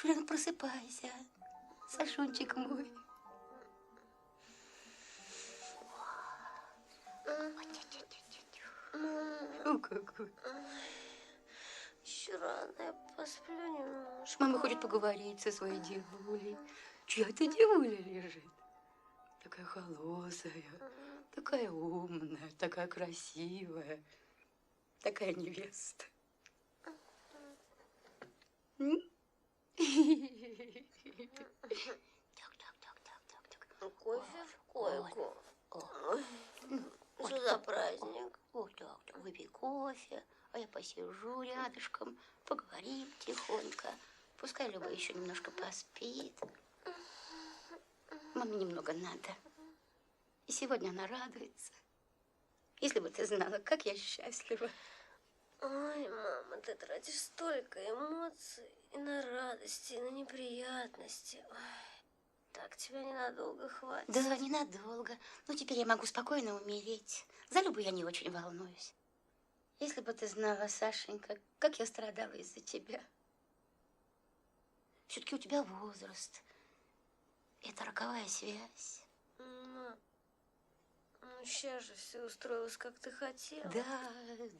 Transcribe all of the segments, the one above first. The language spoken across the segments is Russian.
Шуленок, просыпайся, Сашунчик мой. О, какой. Еще рано, я посплю немножко. Мама хочет поговорить со своей девулей. Чья-то девуля лежит. Такая холосая, такая умная, такая красивая, такая невеста. Кофе в койку. Что за праздник? Ой, так, выпей кофе, а я посижу рядышком, поговорим тихонько. Пускай Люба еще немножко поспит. Маме немного надо. И сегодня она радуется. Если бы ты знала, как я счастлива. Ой, мама, ты тратишь столько эмоций и на радости, и на неприятности. Ой, так тебя ненадолго хватит. Да, ненадолго. Но теперь я могу спокойно умереть. За Любу я не очень волнуюсь. Если бы ты знала, Сашенька, как я страдала из-за тебя. Все-таки у тебя возраст. Это роковая связь. Ну, сейчас же все устроилось, как ты хотела. Да,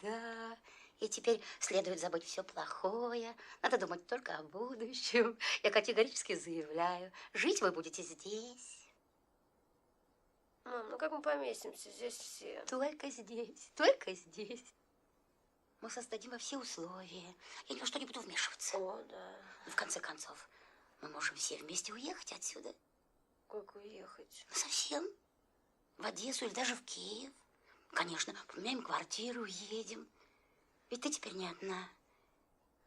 да. И теперь следует забыть все плохое. Надо думать только о будущем. Я категорически заявляю, жить вы будете здесь. Мам, ну как мы поместимся здесь все? Только здесь, только здесь. Мы создадим во все условия. Я ни во что не буду вмешиваться. О, да. Но в конце концов, мы можем все вместе уехать отсюда. Как уехать? Ну, совсем. В Одессу или даже в Киев. Конечно, поменяем квартиру, уедем. Ведь ты теперь не одна.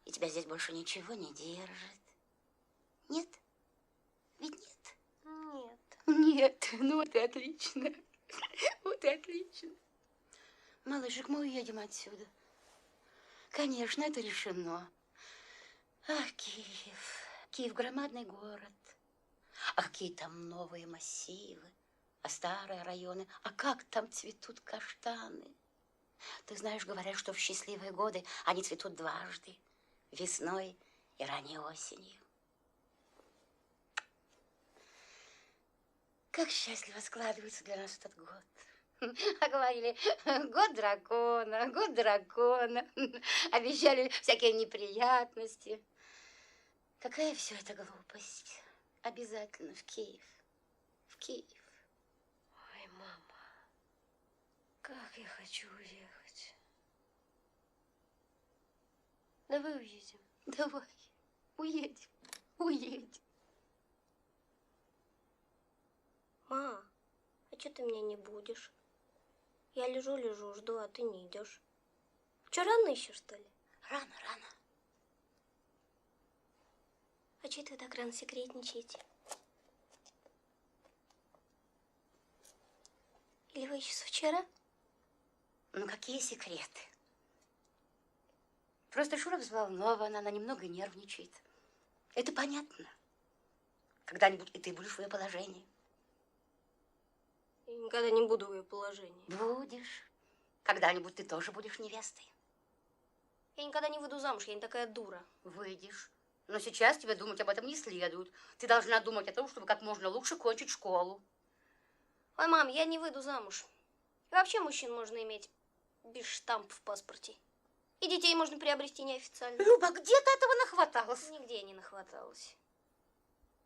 И тебя здесь больше ничего не держит. Нет? Ведь нет? Нет. Нет. Ну вот и отлично. Вот и отлично. Малышек, мы уедем отсюда. Конечно, это решено. Ах, Киев. Киев громадный город. А какие там новые массивы. А старые районы. А как там цветут каштаны. Ты знаешь, говорят, что в счастливые годы они цветут дважды. Весной и ранней осенью. Как счастливо складывается для нас этот год. А говорили, год дракона, год дракона. Обещали всякие неприятности. Какая все это глупость. Обязательно в Киев. В Киев. Ой, мама, как я хочу уехать. Давай уедем. Давай, уедем, уедем. Ма, а что ты меня не будешь? Я лежу, жду, а ты не идешь. Че, рано еще, что ли? Рано, рано. А че это вы так рано секретничаете? Или вы еще с вчера? Ну, какие секреты? Просто Шура взволнована, она немного нервничает. Это понятно. Когда-нибудь и ты будешь в ее положении. Я никогда не буду в ее положении. Будешь. Когда-нибудь ты тоже будешь невестой. Я никогда не выйду замуж, я не такая дура. Выйдешь. Но сейчас тебе думать об этом не следует. Ты должна думать о том, чтобы как можно лучше кончить школу. Ой, мам, я не выйду замуж. И вообще мужчин можно иметь без штампа в паспорте. И детей можно приобрести неофициально. Люба, где ты этого нахваталась? Нигде я не нахваталась.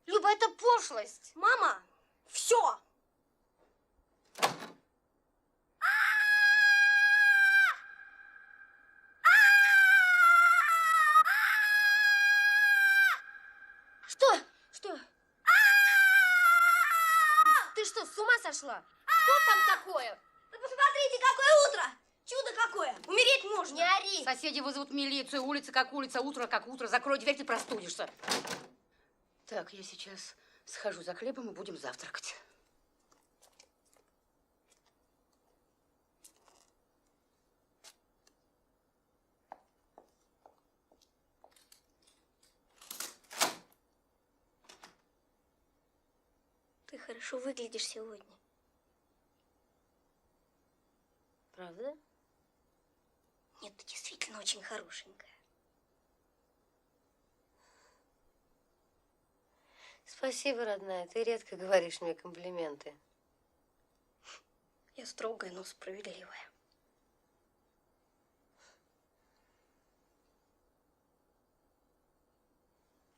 Люба, это пошлость. Мама, все! Что? Что? Ты что, с ума сошла? Что там такое? Да посмотрите, какое утро! Чудо какое! Умереть можно! Не ори! Соседи вызовут милицию, улица как улица, утро как утро. Закрой дверь, ты простудишься. Так, я сейчас схожу за хлебом и будем завтракать. Ты хорошо выглядишь сегодня. Правда? Нет, ты действительно очень хорошенькая. Спасибо, родная. Ты редко говоришь мне комплименты. Я строгая, но справедливая.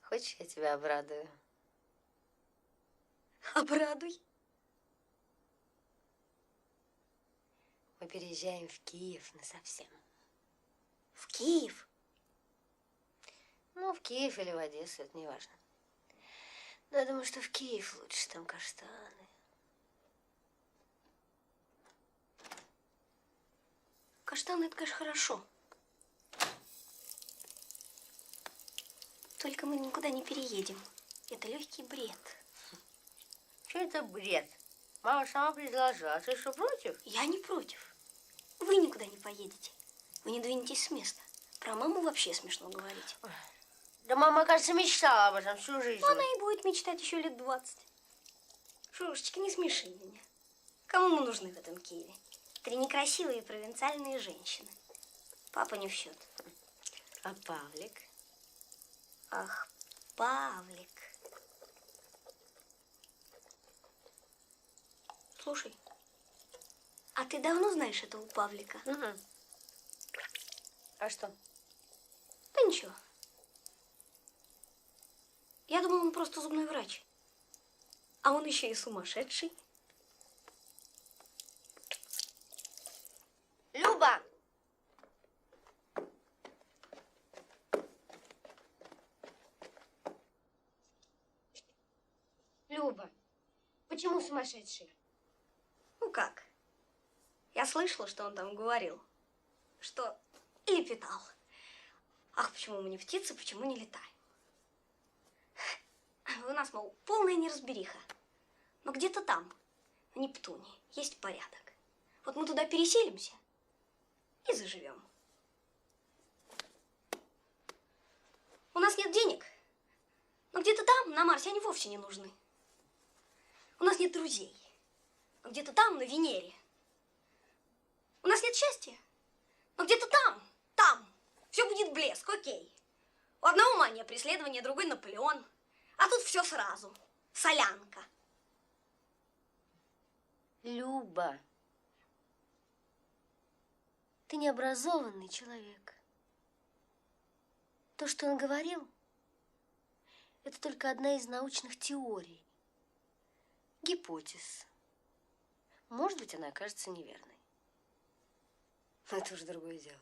Хочешь, я тебя обрадую? Обрадуй. Мы переезжаем в Киев насовсем. В Киев? Ну, в Киев или в Одессу, это не важно. Но я думаю, что в Киев лучше, там каштаны. Каштаны, это, конечно, хорошо. Только мы никуда не переедем. Это легкий бред. Что это бред? Мама сама предложила. А ты что, против? Я не против. Вы никуда не поедете. Вы не двинетесь с места. Про маму вообще смешно говорить. Да мама, кажется, мечтала об этом всю жизнь. Она и будет мечтать еще лет 20. Шурушечка, не смеши меня. Кому мы нужны в этом Киеве? 3 некрасивые провинциальные женщины. Папа не в счет. А Павлик? Ах, Павлик. Слушай, а ты давно знаешь этого Павлика? Угу. А что? Да ничего. Я думала, он просто зубной врач. А он еще и сумасшедший. Люба! Люба, почему сумасшедший? Ну как? Я слышала, что он там говорил. Что и лепетал. Ах, почему мы не птицы, почему не летаем? У нас, мол, полная неразбериха. Но где-то там, на Нептуне, есть порядок. Вот мы туда переселимся и заживем. У нас нет денег, но где-то там, на Марсе, они вовсе не нужны. У нас нет друзей, но где-то там, на Венере. У нас нет счастья, но где-то там, все будет блеск, окей. У одного мания преследования, другой Наполеон. А тут все сразу. Солянка. Люба, ты необразованный человек. То, что он говорил, это только одна из научных теорий. Гипотез. Может быть, она окажется неверной. Но это уже другое дело.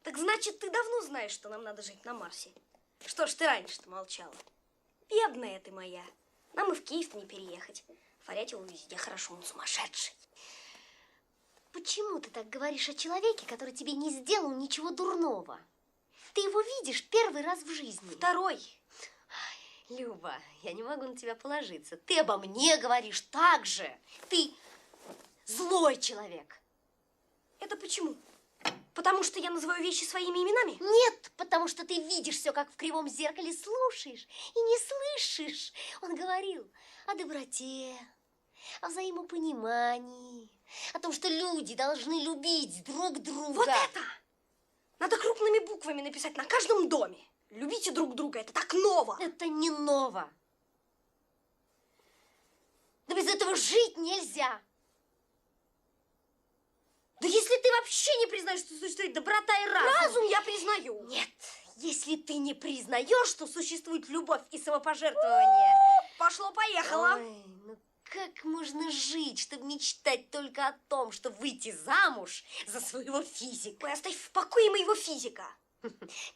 Так значит, ты давно знаешь, что нам надо жить на Марсе. Что ж ты раньше-то молчала? Бедная ты моя. Нам и в Киев-то не переехать. Фарятьеву везде хорошо, он сумасшедший. Почему ты так говоришь о человеке, который тебе не сделал ничего дурного? Ты его видишь первый раз в жизни. Второй. Люба, я не могу на тебя положиться. Ты обо мне говоришь так же. Ты злой человек. Это почему? Потому что я называю вещи своими именами? Нет, потому что ты видишь все, как в кривом зеркале, слушаешь и не слышишь. Он говорил о доброте, о взаимопонимании, о том, что люди должны любить друг друга. Вот это! Надо крупными буквами написать на каждом доме. Любите друг друга, это так ново. Это не ново. Да без этого жить нельзя. Да если ты вообще не признаешь, что существует доброта и разум. Разум я признаю. Нет, если ты не признаешь, что существует любовь и самопожертвование. Пошло-поехало. Ой, ну как можно жить, чтобы мечтать только о том, чтобы выйти замуж за своего физика? Ой, оставь в покое моего физика.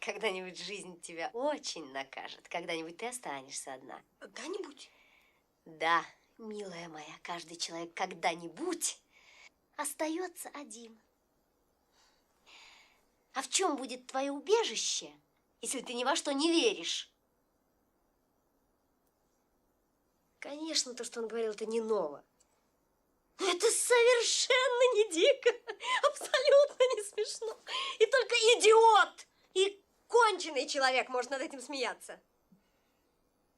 Когда-нибудь жизнь тебя очень накажет. Когда-нибудь ты останешься одна. Когда-нибудь? Да, милая моя, каждый человек когда-нибудь остается один. А в чем будет твое убежище, если ты ни во что не веришь? Конечно, то, что он говорил, это не ново. Но это совершенно не дико, абсолютно не смешно. И только идиот и конченый человек может над этим смеяться.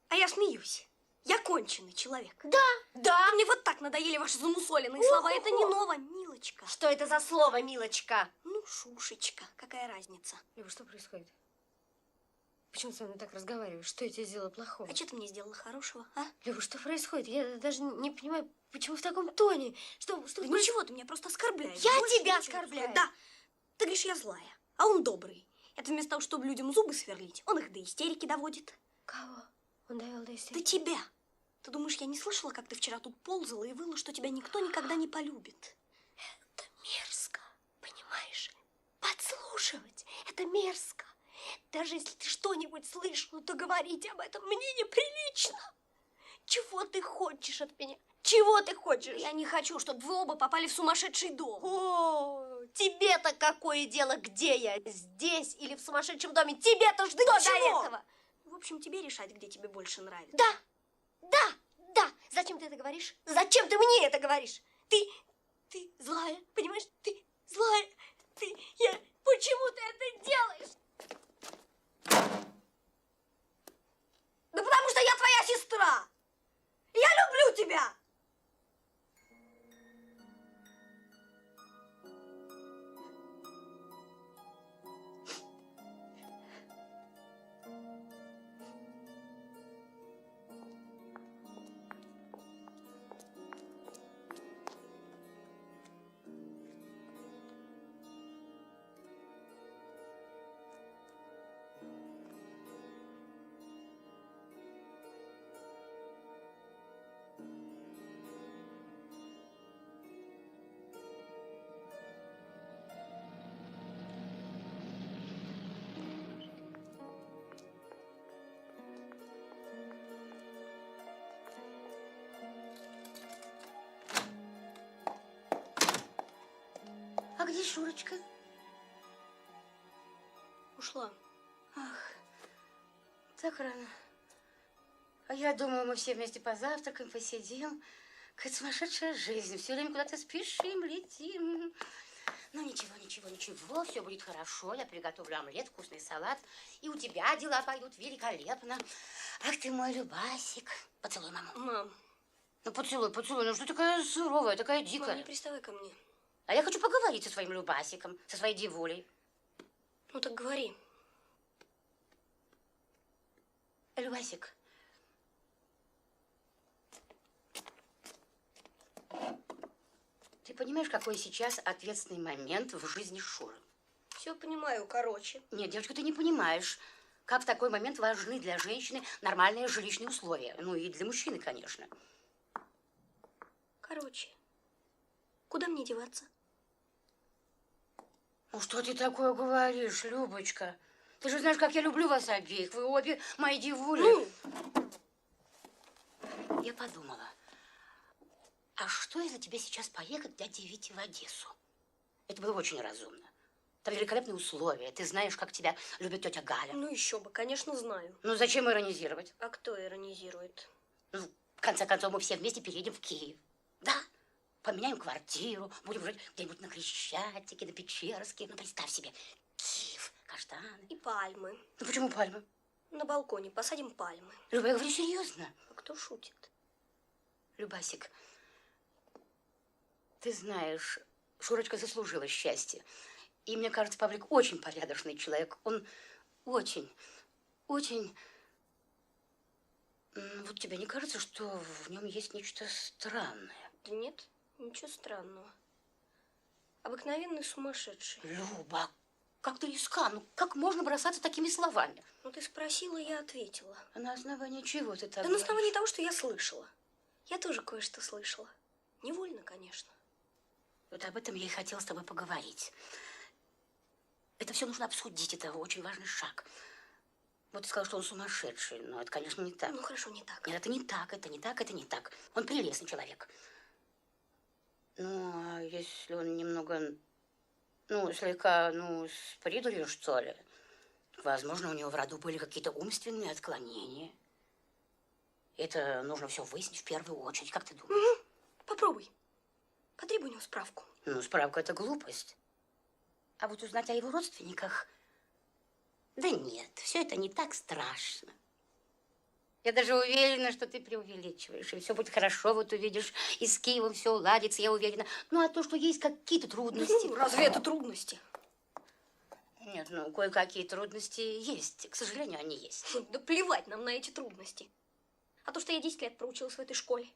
А я смеюсь. Я конченый человек. Да. Мне вот так надоели ваши замусоленные слова. Это не ново, милочка. Что это за слово, милочка? Ну, Шушечка, какая разница? Люба, что происходит? Почему ты со мной так разговариваешь? Что я тебе сделала плохого? А что ты мне сделала хорошего, а? Люба, что происходит? Я даже не понимаю, почему в таком тоне? Что Да ничего, ты меня просто оскорбляешь. Я Больше тебя ничего. оскорбляю. Да. Ты говоришь, я злая, а он добрый. Это вместо того, чтобы людям зубы сверлить, он их до истерики доводит. Кого? Он довел до Да истерики? тебя. Ты думаешь, я не слышала, как ты вчера тут ползала и выла, что тебя никто никогда не полюбит? Это мерзко, понимаешь? Подслушивать – это мерзко. Даже если ты что-нибудь слышала, то говорить об этом мне неприлично. Чего ты хочешь от меня? Чего ты хочешь? Я не хочу, чтобы вы оба попали в сумасшедший дом. О, тебе-то какое дело, где я? Здесь или в сумасшедшем доме? Тебе-то что до ничего. этого? В общем, тебе решать, где тебе больше нравится. Да. Зачем ты это говоришь? Зачем ты мне это говоришь? Ты злая, понимаешь? Ты злая. Почему ты это делаешь? Да потому что я твоя сестра. Я люблю тебя. А где Шурочка? Ушла. Ах, так рано. А я думаю, мы все вместе позавтракаем, посидим. Какая-то сумасшедшая жизнь. Все время куда-то спешим, летим. Ну, ничего, все будет хорошо. Я приготовлю омлет, вкусный салат. И у тебя дела пойдут великолепно. Ах ты мой Любасик. Поцелуй маму. Мам, Ну, поцелуй. Ну, что такая суровая, такая дикая? мам, не приставай ко мне. А я хочу поговорить со своим Любасиком, со своей девулей. Ну так говори. Любасик. Ты понимаешь, какой сейчас ответственный момент в жизни Шуры? Все понимаю, короче. Нет, девочка, ты не понимаешь, как в такой момент важны для женщины нормальные жилищные условия. Ну и для мужчины, конечно. Короче, куда мне деваться? Ну что ты такое говоришь, Любочка? Ты же знаешь, как я люблю вас обеих. Вы обе мои девули. Ну, Я подумала, а что, если тебе сейчас поехать к дяде Вите в Одессу? Это было очень разумно. Там великолепные условия. Ты знаешь, как тебя любит тетя Галя. ну еще бы, конечно, знаю. Ну зачем иронизировать? А кто иронизирует? Ну, в конце концов, мы все вместе переедем в Киев. Да? Поменяем квартиру, будем жить где-нибудь на Крещатике, на Печерске. Ну, представь себе, Киев, каштаны. И пальмы. Ну, почему пальмы? На балконе посадим пальмы. Люба, я говорю серьезно. А кто шутит? Любасик, ты знаешь, Шурочка заслужила счастье. И мне кажется, Павлик очень порядочный человек. Он очень. Вот тебе не кажется, что в нем есть нечто странное? Да нет, ничего странного. Обыкновенный сумасшедший. Люба, как ты резка? Ну, как можно бросаться такими словами? Ну, ты спросила, я ответила. А на основании чего ты так Да на говоришь? основании того, что я слышала. Я тоже кое-что слышала. Невольно, конечно. Вот об этом я и хотела с тобой поговорить. Это все нужно обсудить, это очень важный шаг. Вот ты сказал, что он сумасшедший, но это, конечно, не так. Ну, хорошо, не так. Нет, это не так. Он прелестный человек. Ну, а если он немного, слегка, с придурью, что ли, возможно, у него в роду были какие-то умственные отклонения. Это нужно все выяснить в первую очередь, как ты думаешь? Попробуй. Потребуй у него справку. Ну, справка – это глупость. А вот узнать о его родственниках... Да нет, все это не так страшно. Я даже уверена, что ты преувеличиваешь, и все будет хорошо, вот увидишь, и с Киевом все уладится, я уверена. Ну, а то, что есть какие-то трудности... Разве это трудности? Нет, ну, кое-какие трудности есть. К сожалению, они есть. Да плевать нам на эти трудности. А то, что я 10 лет проучилась в этой школе,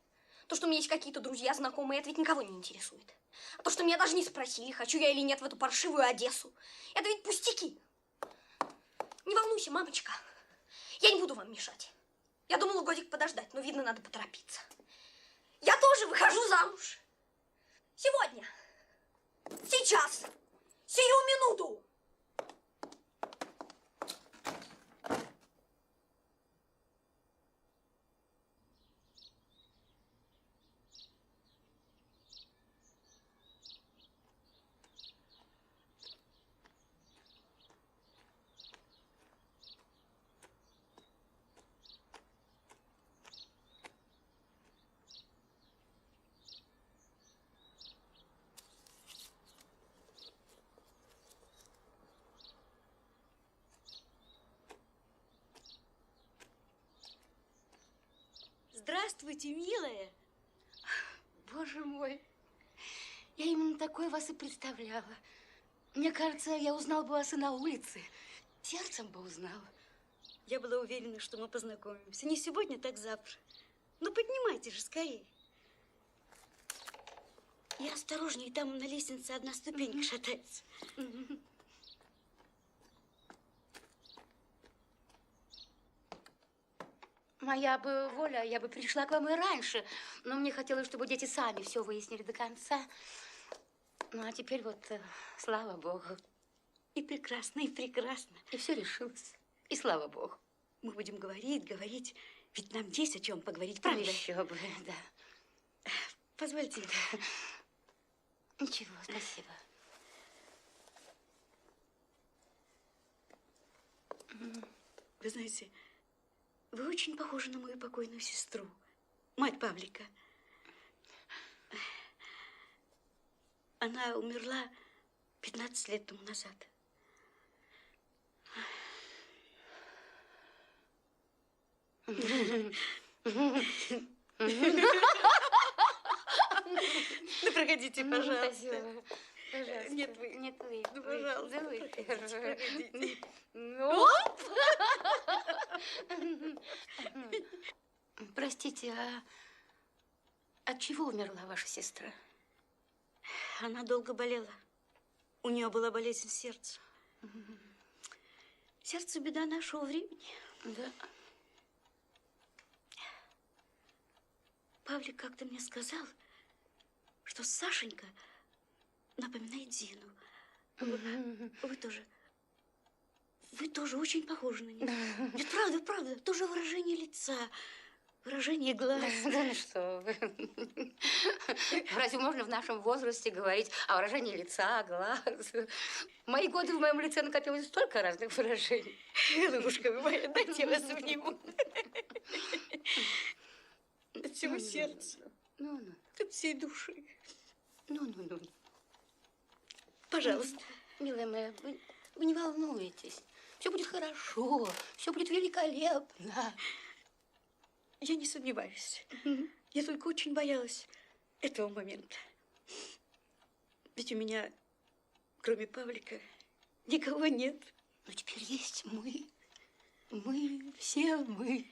то, что у меня есть какие-то друзья, знакомые, это ведь никого не интересует. А то, что меня даже не спросили, хочу я или нет в эту паршивую Одессу, это ведь пустяки. Не волнуйся, мамочка, я не буду вам мешать. Я думала годик подождать, но, видно, надо поторопиться. Я тоже выхожу замуж. Сегодня. Сейчас. Сию минуту. Здравствуйте, милая. Боже мой, я именно такой вас и представляла. Мне кажется, я узнал бы вас и на улице. Сердцем бы узнала. Я была уверена, что мы познакомимся. Не сегодня, так завтра. Ну, поднимайте же скорее. И осторожнее, там на лестнице одна ступенька шатается. Моя бы воля, я бы пришла к вам и раньше. Но мне хотелось, чтобы дети сами все выяснили до конца. Ну, а теперь вот, слава богу. И прекрасно, и прекрасно. И все решилось. И слава богу. Мы будем говорить. Ведь нам есть о чем поговорить, Ну, правда? еще бы, да. Позвольте. Ничего, спасибо. Вы знаете, вы очень похожи на мою покойную сестру, мать Павлика. Она умерла 15 лет тому назад. Ну, проходите, пожалуйста. Спасибо. Пожалуйста. Нет, вы. Нет, вы. Ну, пожалуйста, Да вы. проходите. Ну. Простите, а от чего умерла ваша сестра? Она долго болела. У нее была болезнь сердца. Сердце – беда нашего времени. Да. Павлик как-то мне сказал, что Сашенька напоминает Зину. Вы тоже очень похожи на нее. Ведь правда, тоже выражение лица, выражение глаз. Да ну что вы. Разве можно в нашем возрасте говорить о выражении лица, глаз? В мои годы в моем лице накопилось столько разных выражений. Голубушка вы моя, дайте я вас обниму. От всего сердца, Ну. от всей души. Ну. Пожалуйста. Милая моя, вы не волнуйтесь. Все будет хорошо, все будет великолепно. Я не сомневаюсь. Я только очень боялась этого момента. Ведь у меня, кроме Павлика, никого нет. Но теперь есть мы. Мы, все мы.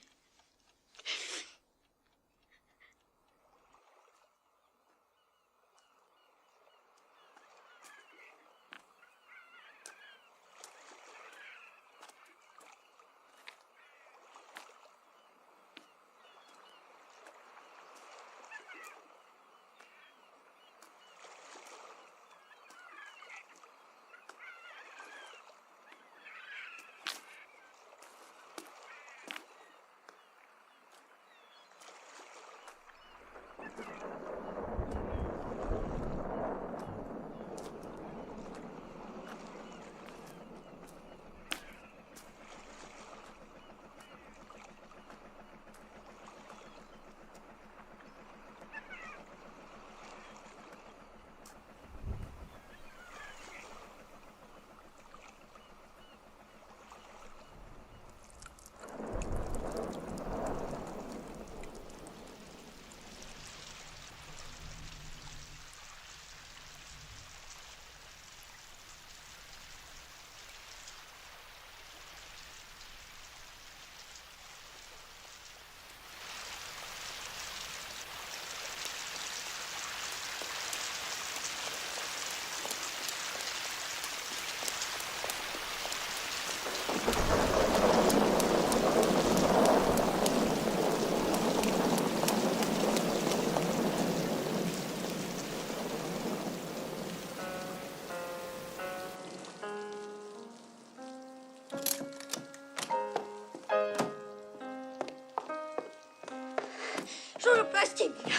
прости меня.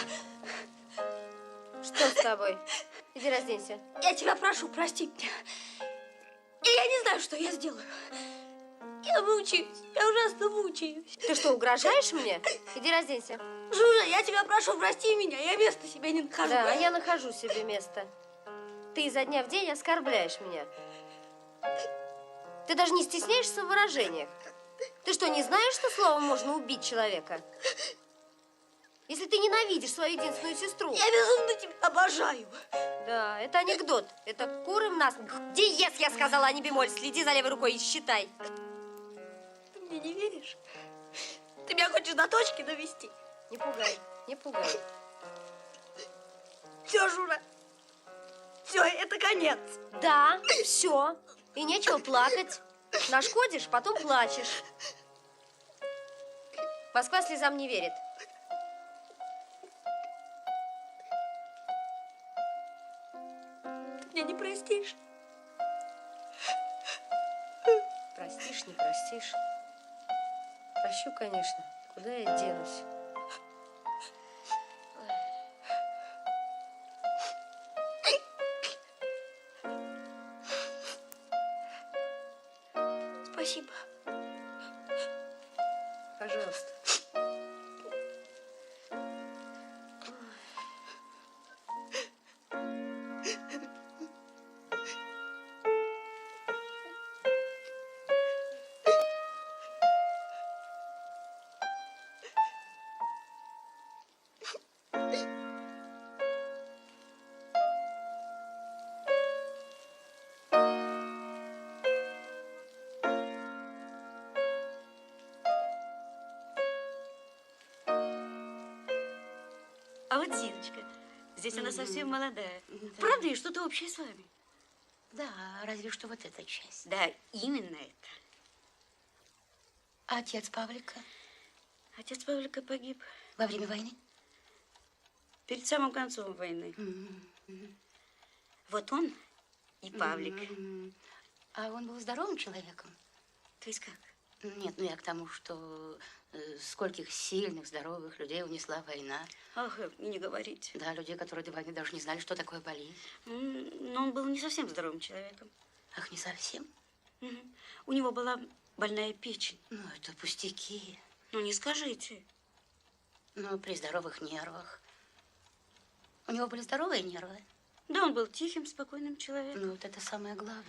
Что с тобой? Иди разденься. Я тебя прошу, прости меня. И я не знаю, что я сделаю. Я мучаюсь, я ужасно мучаюсь. Ты что, угрожаешь мне? Иди разденься. Жужа, я тебя прошу, прости меня, я места себе не нахожу. Да, а я нахожу себе место. Ты изо дня в день оскорбляешь меня. Ты даже не стесняешься в выражениях. Ты что, не знаешь, что словом можно убить человека? Если ты ненавидишь свою единственную сестру. Я безумно тебя обожаю. Да, это анекдот. Это куром нас. Диез, я сказала, а не бемоль. Следи за левой рукой и считай. Ты мне не веришь? Ты меня хочешь до точки довести? Не пугай, не пугай. Все, Жура. Все, это конец. Да, все. И нечего плакать. Нашкодишь, потом плачешь. Москва слезам не верит. Ты меня не простишь. Простишь, не простишь. Прощу, конечно. Куда я денусь? Спасибо. Пожалуйста. А вот Зиночка, здесь она совсем молодая. Правда, и что-то общее с вами? Да, разве что вот эта часть. Да, именно это. А отец Павлика Отец Павлика погиб во время войны? перед самым концом войны. Вот он и Павлик. А он был здоровым человеком? То есть как? Нет, ну я к тому, что скольких сильных, здоровых людей унесла война. Ах, и не говорите. Да, людей, которые до войны даже не знали, что такое болезнь. Но он был не совсем здоровым человеком. Ах, не совсем? У него была больная печень. Ну, это пустяки. Ну, не скажите. Но при здоровых нервах. У него были здоровые нервы? Да, он был тихим, спокойным человеком. Ну, вот это самое главное.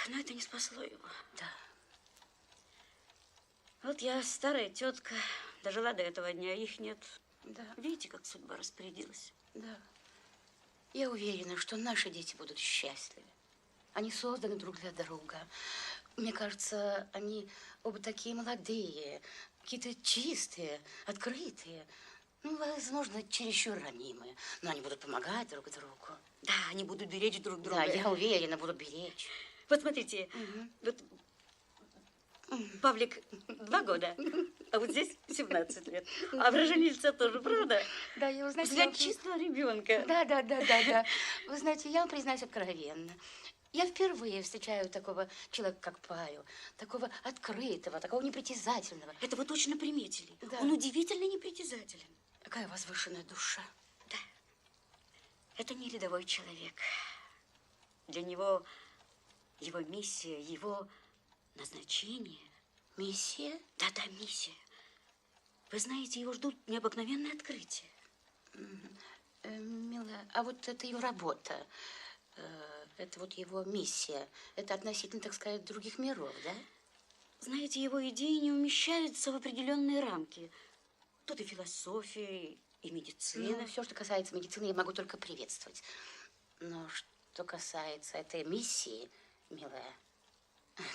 Но это не спасло его. Да. Вот я старая тетка, дожила до этого дня, их нет. Да, Видите, как судьба распорядилась? да. Я уверена, что наши дети будут счастливы. Они созданы друг для друга. Мне кажется, они оба такие молодые, какие-то чистые, открытые. Ну, возможно, чересчур ранимые. Но они будут помогать друг другу. Да, они будут беречь друг друга. Да, я уверена, будут беречь. Вот смотрите, вот Павлик 2 года, а вот здесь 17 лет. А выражение лица тоже, правда? Да, я узнаю. Взгляд чистого ребенка. Да. Вы знаете, я вам признаюсь откровенно. Я впервые встречаю такого человека, как Павел. Такого открытого, такого непритязательного. Это вы точно приметили. Да. Он удивительно непритязателен. Какая возвышенная душа. Да. Это не рядовой человек. Для него его миссия, его назначение. Миссия? Да-да, миссия. Вы знаете, его ждут необыкновенные открытия. Милая, а вот это его работа, это вот его миссия, это относительно, так сказать, других миров, да? Знаете, его идеи не умещаются в определенные рамки. Тут и философия, и медицина. Ну, все, что касается медицины, я могу только приветствовать. Но что касается этой миссии, милая,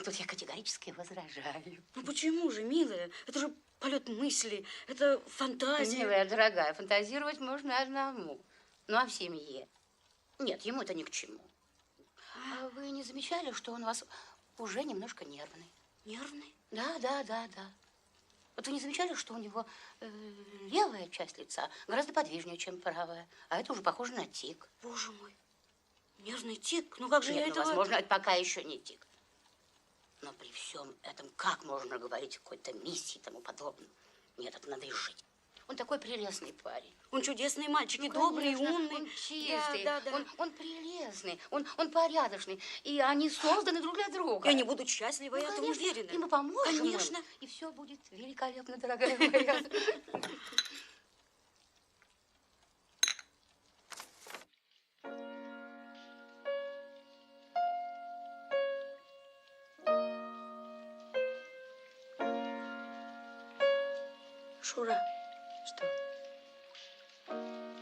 тут я категорически возражаю. Ну почему же, милая? Это же полет мысли, это фантазия. Милая, дорогая, фантазировать можно одному. Ну, а в семье? Нет, ему это ни к чему. А вы не замечали, что он у вас уже немножко нервный? Нервный? Да. Вот вы не замечали, что у него левая часть лица гораздо подвижнее, чем правая? А это уже похоже на тик. Боже мой, нервный тик? Ну как же я Нет, этого... возможно, это пока еще не тик. Но при всем этом, как можно говорить о какой-то миссии и тому подобном? Нет, это надо изжить. Он такой прелестный парень. Он чудесный мальчик, и Ну, добрый, и конечно, умный. Он чистый, Да, да, да. Он прелестный, он порядочный. И они созданы друг для друга. И они будут счастливы, я в этом конечно. уверена. И мы поможем им, Конечно. и все будет великолепно, дорогая моя. Шура, Что?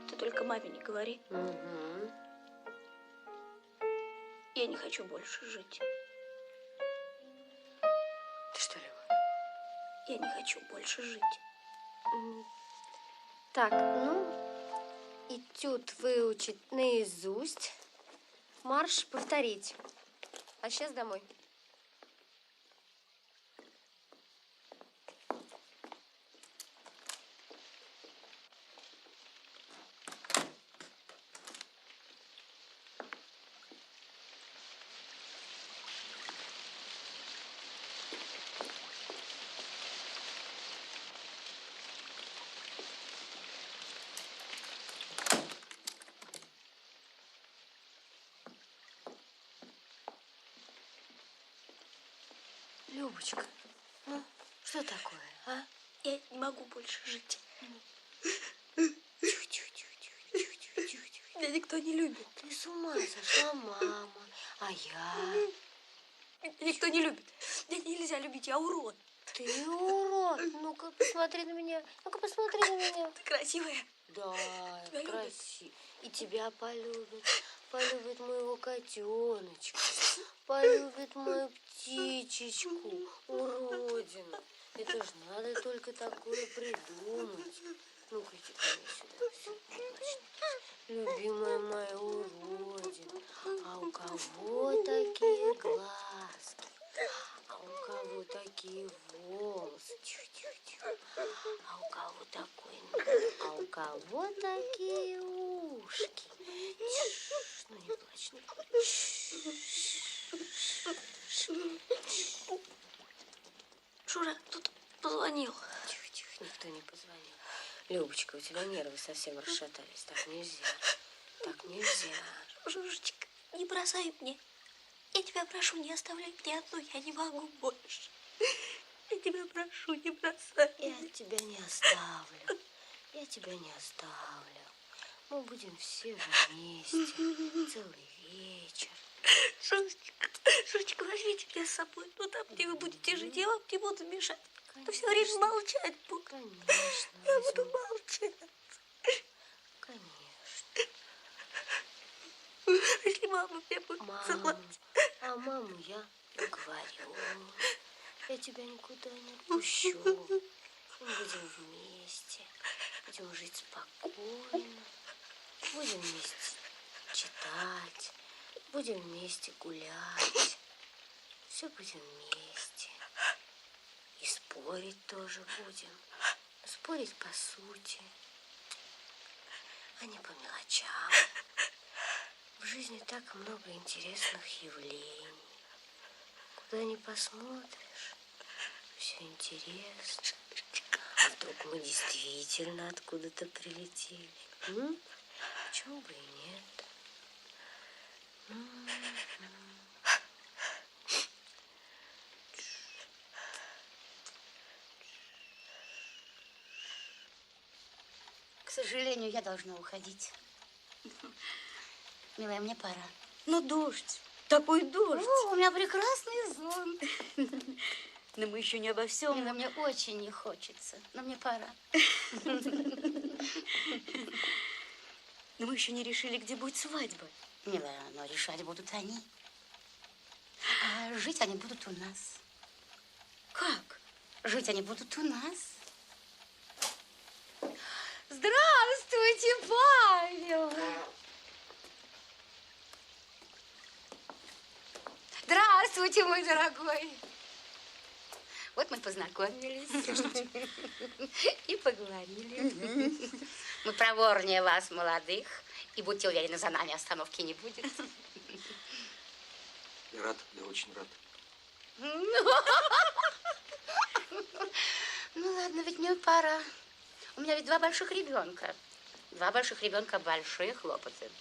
ты только маме не говори. Угу. Я не хочу больше жить. Ты что, Люба? Я не хочу больше жить. Так, ну, этюд выучить наизусть, марш повторить. А сейчас домой. Любочка, ну, что такое, а? Я не могу больше жить. Меня никто не любит. Ты с ума сошла, мама, а я? Меня никто не любит. Меня нельзя любить, я урод. Ты урод. Ну-ка, посмотри на меня. Ну-ка, посмотри на меня. Ты красивая. Да, Тебя любят. красиво. И тебя полюбит. Полюбит моего котеночка. Полюбит мою птичечку. Уродину. Это ж надо только такое придумать. Ну-ка, иди ко мне сюда. Все, любимая моя уродина. А у кого такие глазки? А у кого такие волосы? Тихо. А у кого такой нос? А у кого такие ушки? Ну не плачь, не плачь. Шура, тут позвонил. Тихо, никто не позвонил. Любочка, у тебя нервы совсем расшатались. Так нельзя. Так нельзя. Шурочка, не бросай мне. Я тебя прошу, не оставляй меня одну. Я не могу больше. Я тебя прошу, не бросай. Я тебя не оставлю. Я тебя не оставлю. Мы будем все вместе. Целый вечер. Шурочка, возьмите меня с собой. Ну, там, где вы будете жить, я вам не буду мешать. Я все время молчать буду. Конечно. Я буду возьму. молчать. Конечно. Если мама меня будет Мама. целовать. А маму я уговорю. Я тебя никуда не отпущу. Мы будем вместе. Будем жить спокойно. Будем вместе читать. Будем вместе гулять. Все будем вместе. И спорить тоже будем. Спорить по сути, а не по мелочам. В жизни так много интересных явлений. Куда ни посмотришь, все интересно. А вдруг мы действительно откуда-то прилетели? Почему бы и нет? К сожалению, я должна уходить. Милая, мне пора. Ну, дождь. Такой дождь. О, у меня прекрасный зонт. Но мы еще не обо всем. Милая, мне очень не хочется, но мне пора. Но мы еще не решили, где будет свадьба. Милая, но решать будут они. А жить они будут у нас. Как? Жить они будут у нас. Здравствуйте, Павел! Здравствуйте, мой дорогой! Вот мы познакомились и поговорили. Мы проворнее вас, молодых, и будьте уверены, за нами остановки не будет. Я рад, я очень рад. Ну ладно, ведь мне пора. У меня ведь 2 больших ребенка. 2 больших ребенка – большие хлопоты.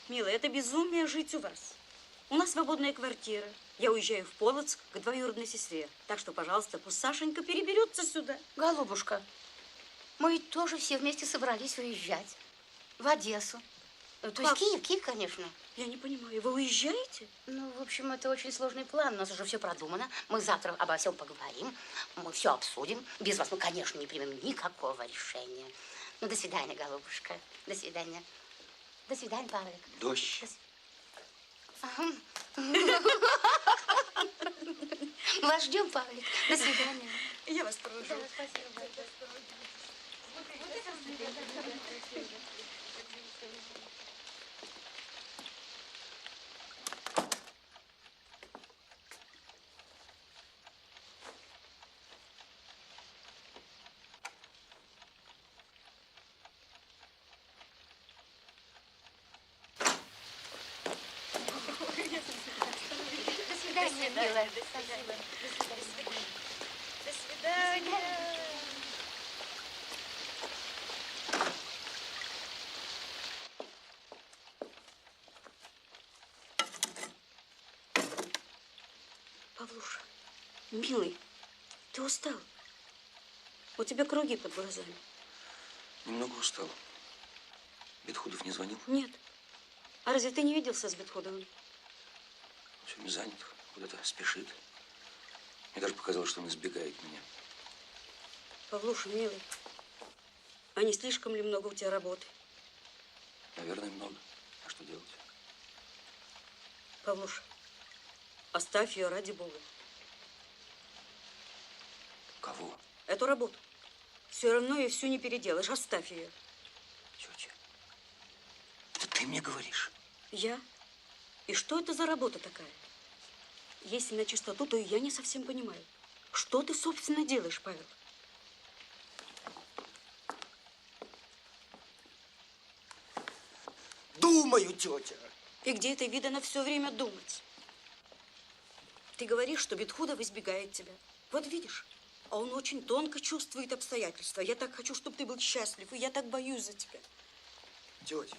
Милая, это безумие жить у вас. У нас свободная квартира. Я уезжаю в Полоцк к двоюродной сестре. Так что, пожалуйста, пусть Сашенька переберется сюда. Голубушка, мы ведь тоже все вместе собрались уезжать в Одессу. То есть Киев, конечно. Я не понимаю, вы уезжаете? Ну, в общем, это очень сложный план. У нас уже все продумано. Мы завтра обо всем поговорим. Мы все обсудим. Без вас мы, конечно, не примем никакого решения. Ну, до свидания, голубушка. До свидания. До свидания, Павлик. Дождь. Мы вас ждем, Павлик. До свидания. Я вас провожу. Да, спасибо большое. До свидания, милая. Спасибо. До свидания. Павлуша, милый, ты устал? У тебя круги под глазами. Немного устал. Бетхудов не звонил? Нет. А разве ты не виделся с Бетхудовым? Сегодня занят, куда-то спешит. Мне даже показалось, что он избегает меня. Павлуша, милый, а не слишком ли много у тебя работы? Наверное, много. А что делать? Павлуша, оставь ее ради Бога. Кого? Эту работу. Все равно ее всю не переделаешь. Оставь ее. Тетя, это ты мне говоришь? Я? И что это за работа такая? Если на чистоту, то и я не совсем понимаю. Что ты, собственно, делаешь, Павел? Думаю, тетя. И где это видано все время думать? Ты говоришь, что Бетхудов избегает тебя. Вот видишь, а он очень тонко чувствует обстоятельства. Я так хочу, чтобы ты был счастлив, и я так боюсь за тебя. Тетя,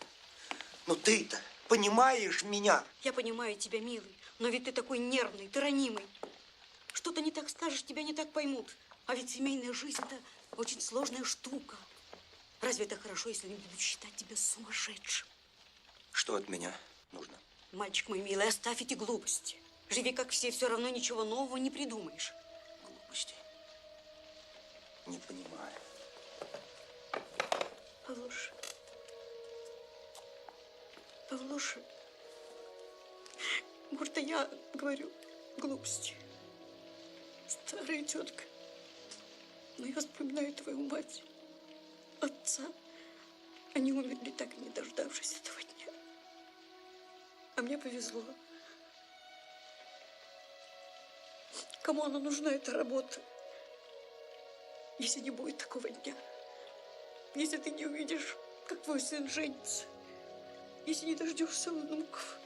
ну ты-то понимаешь меня? Я понимаю тебя, милый, но ведь ты такой нервный, ты ранимый. Что-то не так скажешь, тебя не так поймут. А ведь семейная жизнь – это очень сложная штука. Разве это хорошо, если они будут считать тебя сумасшедшим? Что от меня нужно? Мальчик мой милый, оставь эти глупости. Живи как все равно ничего нового не придумаешь. Глупости. Не понимаю. Павлуша. Павлуша. Может, я говорю глупости. Старая тетка. Но я вспоминаю твою мать, отца. Они умерли, так и не дождавшись этого дня. А мне повезло. Кому она нужна, эта работа? Если не будет такого дня, если ты не увидишь, как твой сын женится, если не дождешься внуков,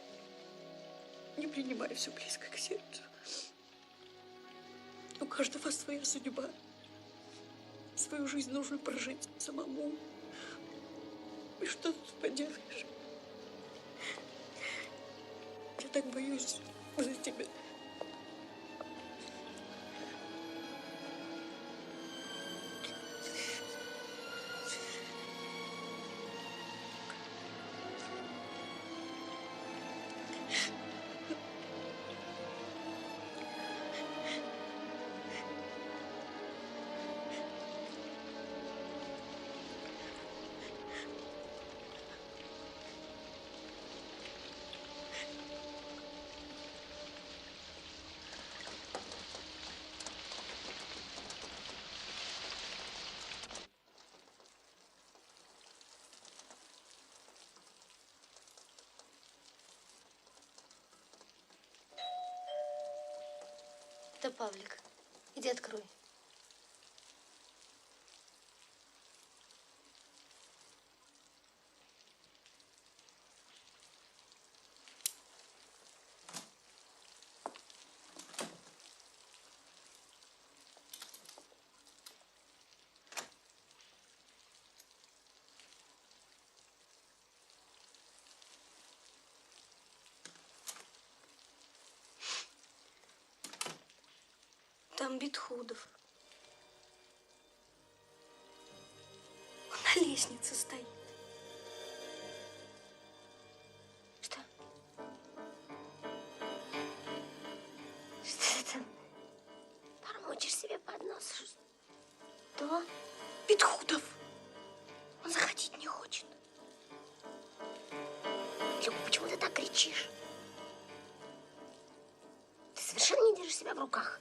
не принимай все близко к сердцу. У каждого своя судьба. Свою жизнь нужно прожить самому. И что тут поделаешь? Я так боюсь за тебя. Это Павлик. Иди открой. там Бетхудов. Он на лестнице стоит. Что? Что ты там бормочешь себе под нос? Что? Бетхудов! Он заходить не хочет. Люба, почему ты так кричишь? Ты совершенно не держишь себя в руках.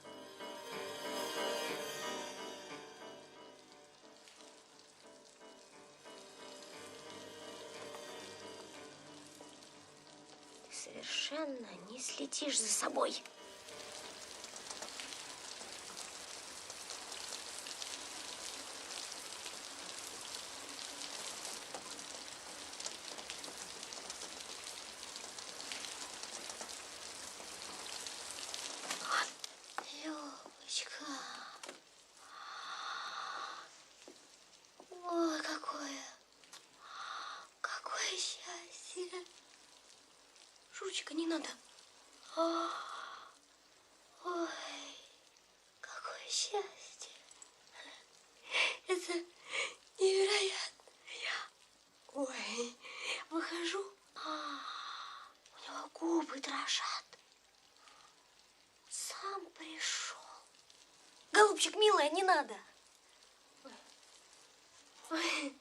Ты совершенно не следишь за собой. Любочка. Ой, какое счастье. Шурочка, не надо. Ой, какое счастье. Это невероятно. Ой, выхожу, у него губы дрожат. Сам пришел. Голубчик, милая, не надо. Ой.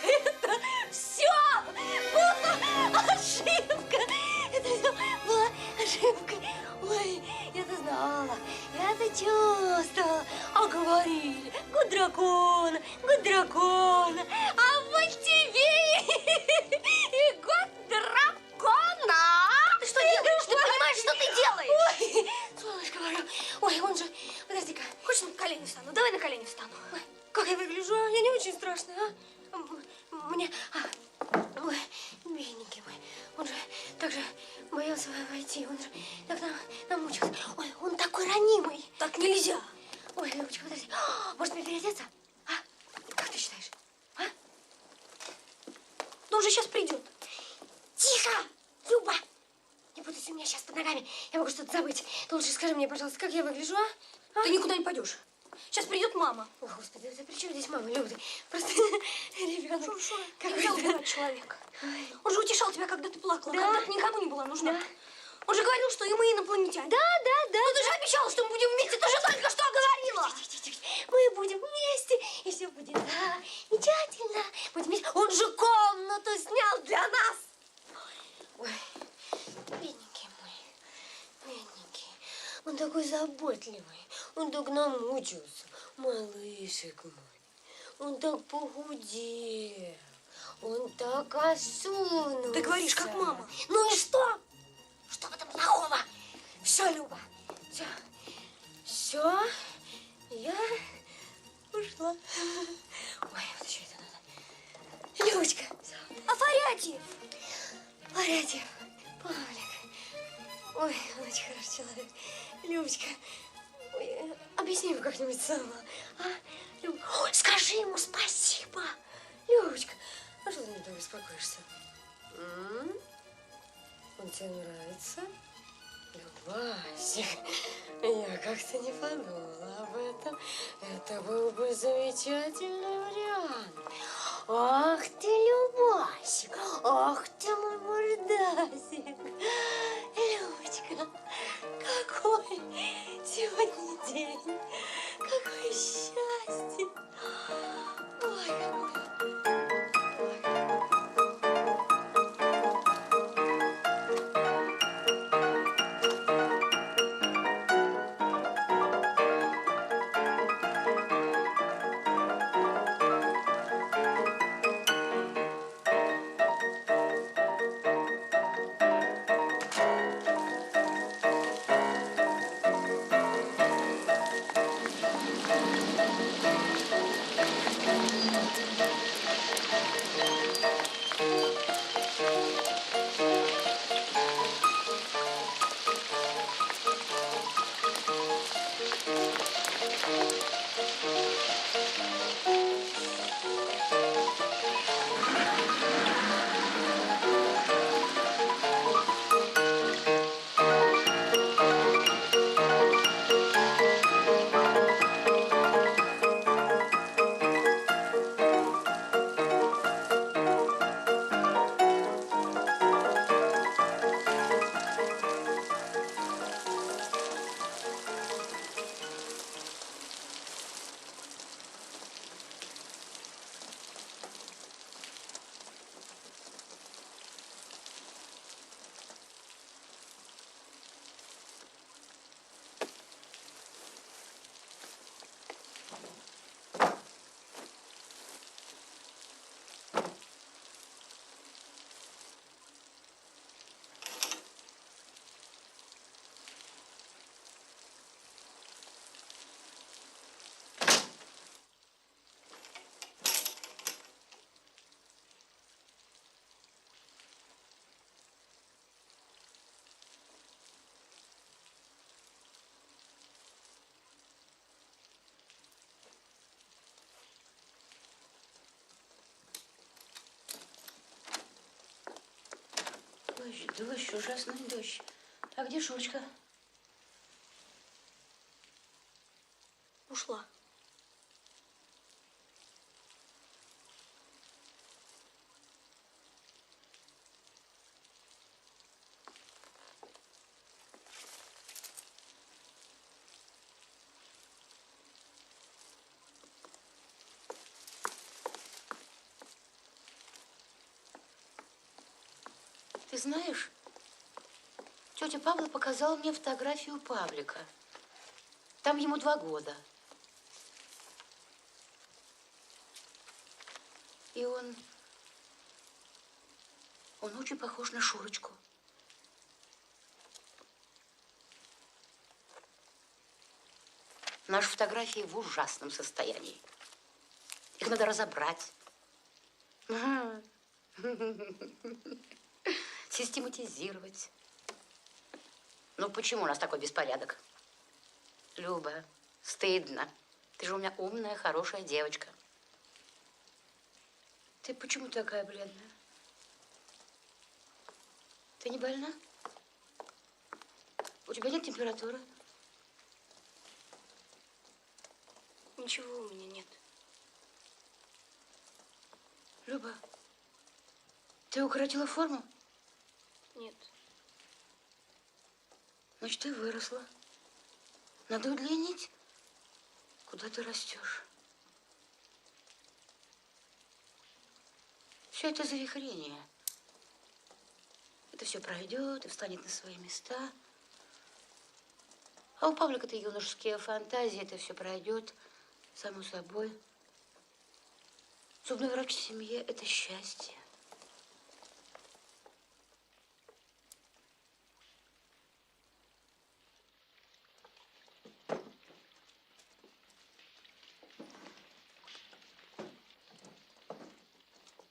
Это все была ошибка. Это все была ошибка. Ой, я-то знала, я-то чувствовала. А говорили, год дракона, год дракона. А вот тебе и год дракона. Ты что делаешь? Ты понимаешь, что ты делаешь? Ой, солнышко мое. Ой, он же, подожди-ка. Хочешь, на колени встану? Давай на колени встану. Ой, как я выгляжу, а? Я не очень страшная, а? Мне... ой, бедненький мой. Он же так же боялся войти. Он же так намучился. Ой, он такой ранимый. Так нельзя. Ой, Любочка, подожди. Может, мне переодеться? А? Как ты считаешь? А? Но он же сейчас придет. Тихо! Люба! Не путайся у меня сейчас под ногами. Я могу что-то забыть. Ты лучше скажи мне, пожалуйста, как я выгляжу, а? Ты никуда не пойдешь. Сейчас придет мама. О, Господи, да при чем здесь мама, Люба? Ты просто ребенок. Нельзя какой-то. убивать человека. Ой. Он же утешал тебя, когда ты плакала, Да. когда ты никому не была нужна. Да. Он же говорил, что и мы инопланетяне. Да. Ну ты же обещала, что мы будем вместе. Ты же только что говорила. Тихо. Мы будем вместе, и все будет замечательно. Будем вместе. Он же комнату снял для нас. Ой, бедненький мой, бедненький. Он такой заботливый. Он так намучился. Малышек мой. Он так похудел. Он так осунулся. Ты говоришь, как мама. Ну и что? Что в этом плохого? Все, Люба, все, я ушла. Ой, вот еще это надо. Любочка. А Фарятьев? Фарятьев, Павлик. Ой, он очень хороший человек. Любочка, ой, объясни ему как-нибудь сама. А? Люб... Ой, скажи ему спасибо. Любочка, а что ты не так беспокоишься? Он тебе нравится? Любасик, я как-то не подумала об этом. Это был бы замечательный вариант. Ах ты, Любасик, ах ты мой мордасик. Любочка, какой сегодня день, какое счастье. Ой, какое. Дождь, ужасный дождь. А где Шурочка? Ушла. Ты знаешь, тетя Павла показала мне фотографию Павлика. Там ему 2 года. И он очень похож на Шурочку. Наши фотографии в ужасном состоянии. Их надо разобрать. Систематизировать. Ну, почему у нас такой беспорядок? Люба, стыдно. Ты же у меня умная, хорошая девочка. Ты почему такая бледная? Ты не больна? У тебя нет температуры? Ничего у меня нет. Люба, ты укоротила форму? Нет. Значит, ты выросла. Надо удлинить. Куда ты растешь? Все это завихрение. Это все пройдет и встанет на свои места. А у Павлика-то юношеские фантазии, это все пройдет само собой. Зубной врач в семье – это счастье.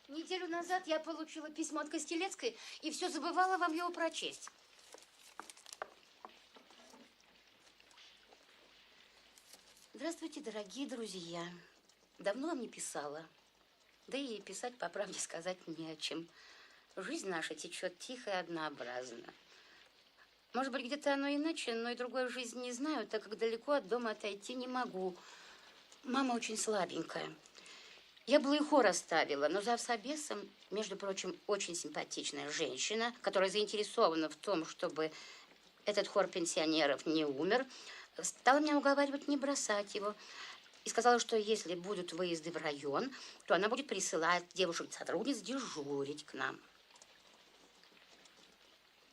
Неделю назад я получила письмо от Костелецкой и все забывала вам его прочесть. Здравствуйте, дорогие друзья. Давно вам не писала. Да и писать, по правде сказать, не о чем. Жизнь наша течет тихо и однообразно. Может быть, где-то оно иначе, но и другой жизни не знаю, так как далеко от дома отойти не могу. Мама очень слабенькая. Я было и хор оставила, но за завсобесом, между прочим, очень симпатичная женщина, которая заинтересована в том, чтобы этот хор пенсионеров не умер, стала меня уговаривать не бросать его. И сказала, что если будут выезды в район, то она будет присылать девушек-сотрудниц дежурить к нам.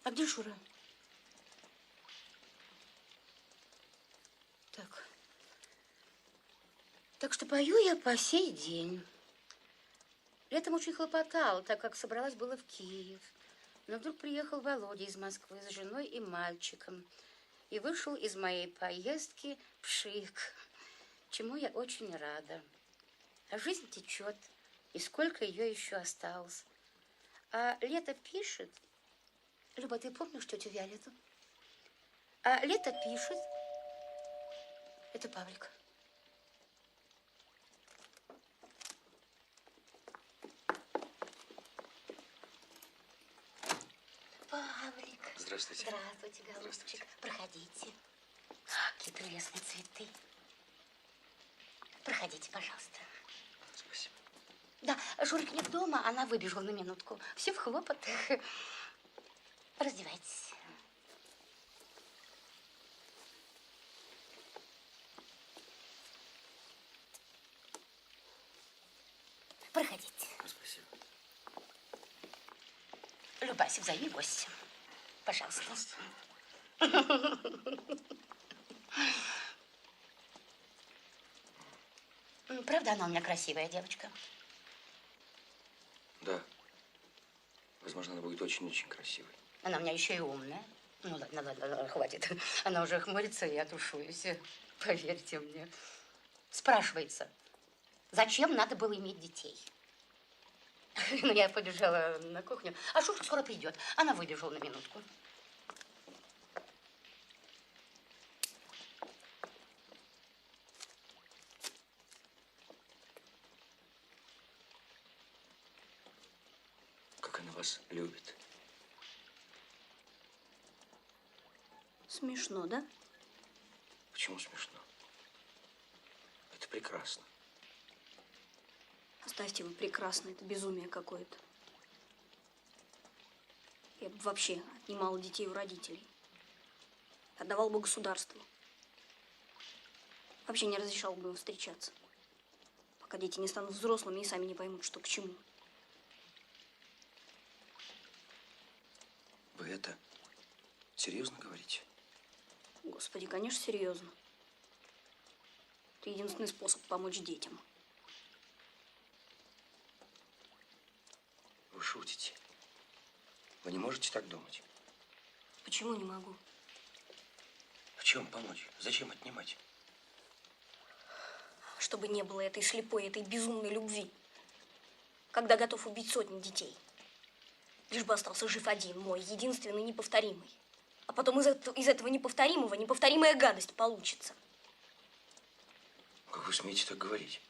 А где Шура? Так что пою я по сей день. Летом очень хлопотала, так как собралась было в Киев. Но вдруг приехал Володя из Москвы с женой и мальчиком. И вышел из моей поездки пшик, чему я очень рада. А жизнь течет, и сколько ее еще осталось. А лето пишет. Люба, ты помнишь тетю Виолетту? А лето пишет. Это Павлик. Павлик. Здравствуйте. Здравствуйте, голубчик. Здравствуйте. Проходите. Какие прелестные цветы. Проходите, пожалуйста. Спасибо. Да, Шурик нет дома, она выбежала на минутку. Все в хлопотах. Раздевайтесь. Проходите. Спасибо. Любасик, займи гость. Пожалуйста. Правда, она у меня красивая девочка? Да. Возможно, она будет очень-очень красивой. Она у меня еще и умная. Ну, ладно, хватит. Она уже хмурится, и я тушуюсь. Поверьте мне. Спрашивается, зачем надо было иметь детей? Ну, я побежала на кухню. А Шушка скоро придет. Она выбежала на минутку. Как она вас любит. Смешно, да? Почему смешно? Это прекрасно. Оставьте вы прекрасно, это безумие какое-то. Я бы вообще отнимала детей у родителей. Отдавал бы государству. Вообще не разрешал бы им встречаться. Пока дети не станут взрослыми и сами не поймут, что к чему. Вы это серьезно говорите? Господи, конечно, серьезно. Это единственный способ помочь детям. Вы шутите. Вы не можете так думать. Почему не могу? В чем помочь? Зачем отнимать? Чтобы не было этой слепой, этой безумной любви. Когда готов убить сотни детей. Лишь бы остался жив один, мой, единственный, неповторимый. А потом из этого неповторимого неповторимая гадость получится. Как вы смеете так говорить?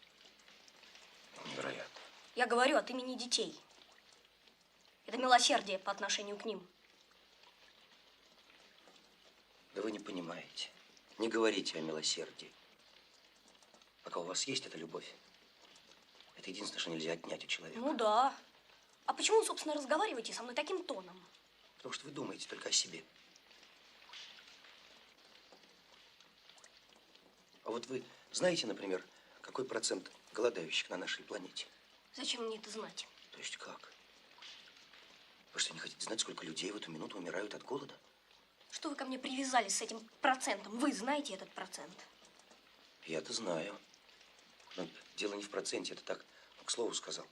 Невероятно. Я говорю от имени детей. Это милосердие по отношению к ним. Да вы не понимаете. Не говорите о милосердии. Пока у вас есть эта любовь, это единственное, что нельзя отнять у человека. Ну да. А почему, собственно, разговариваете со мной таким тоном? Потому что вы думаете только о себе. А вот вы знаете, например, какой процент голодающих на нашей планете? Зачем мне это знать? То есть как? Вы что, не хотите знать, сколько людей в эту минуту умирают от голода? Что вы ко мне привязались с этим процентом? Вы знаете этот процент? Я-то знаю. Но дело не в проценте, это так, к слову сказал.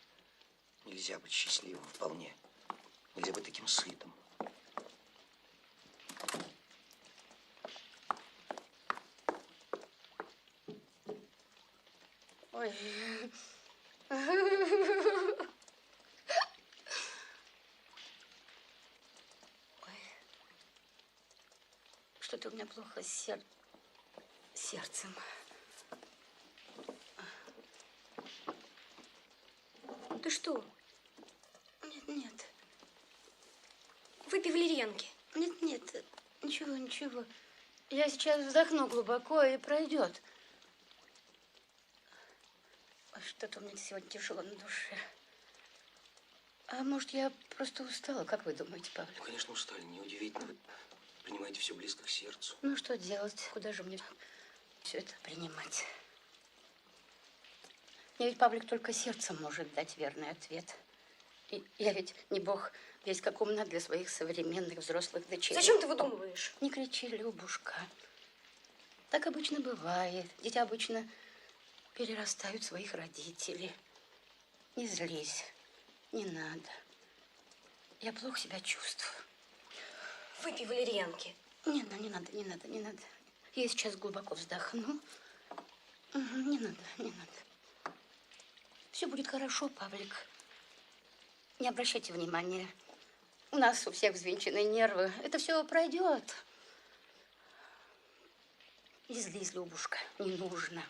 Нельзя быть счастливым вполне. Нельзя быть таким сытым. Ой. Что-то у меня плохо с сердцем. Ты что? Нет, нет. Выпей валерьянки. Нет, нет. Ничего, ничего. Я сейчас вздохну глубоко и пройдет. Ой, что-то у меня сегодня тяжело на душе. А может, я просто устала? Как вы думаете, Павел? Ну, конечно, устали. Неудивительно. Вы принимаете все близко к сердцу. Ну, что делать? Куда же мне все это принимать? Мне ведь Павлик только сердцем может дать верный ответ. И я ведь не бог весь как умна для своих современных взрослых дочерей. Зачем ты выдумываешь? Не кричи, Любушка. Так обычно бывает. Дети обычно перерастают своих родителей. Не злись. Не надо. Я плохо себя чувствую. Выпей валерьянки. Не надо, не надо, не надо. Я сейчас глубоко вздохну. Не надо, не надо. Все будет хорошо, Павлик. Не обращайте внимания. У нас у всех взвинченные нервы. Это все пройдет. Не злись, Любушка, не нужно.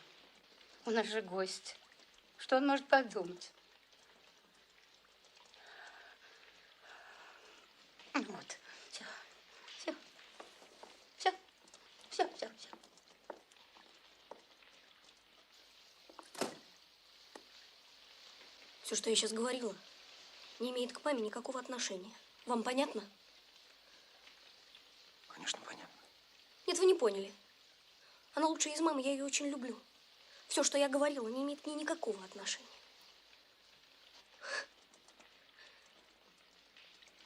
У нас же гость. Что он может подумать? Вот. Все. Все. Все. Все, все, все. Все, что я сейчас говорила, не имеет к маме никакого отношения. Вам понятно? Конечно, понятно. Нет, вы не поняли. Она лучшая из мамы, я ее очень люблю. Все, что я говорила, не имеет к ней никакого отношения.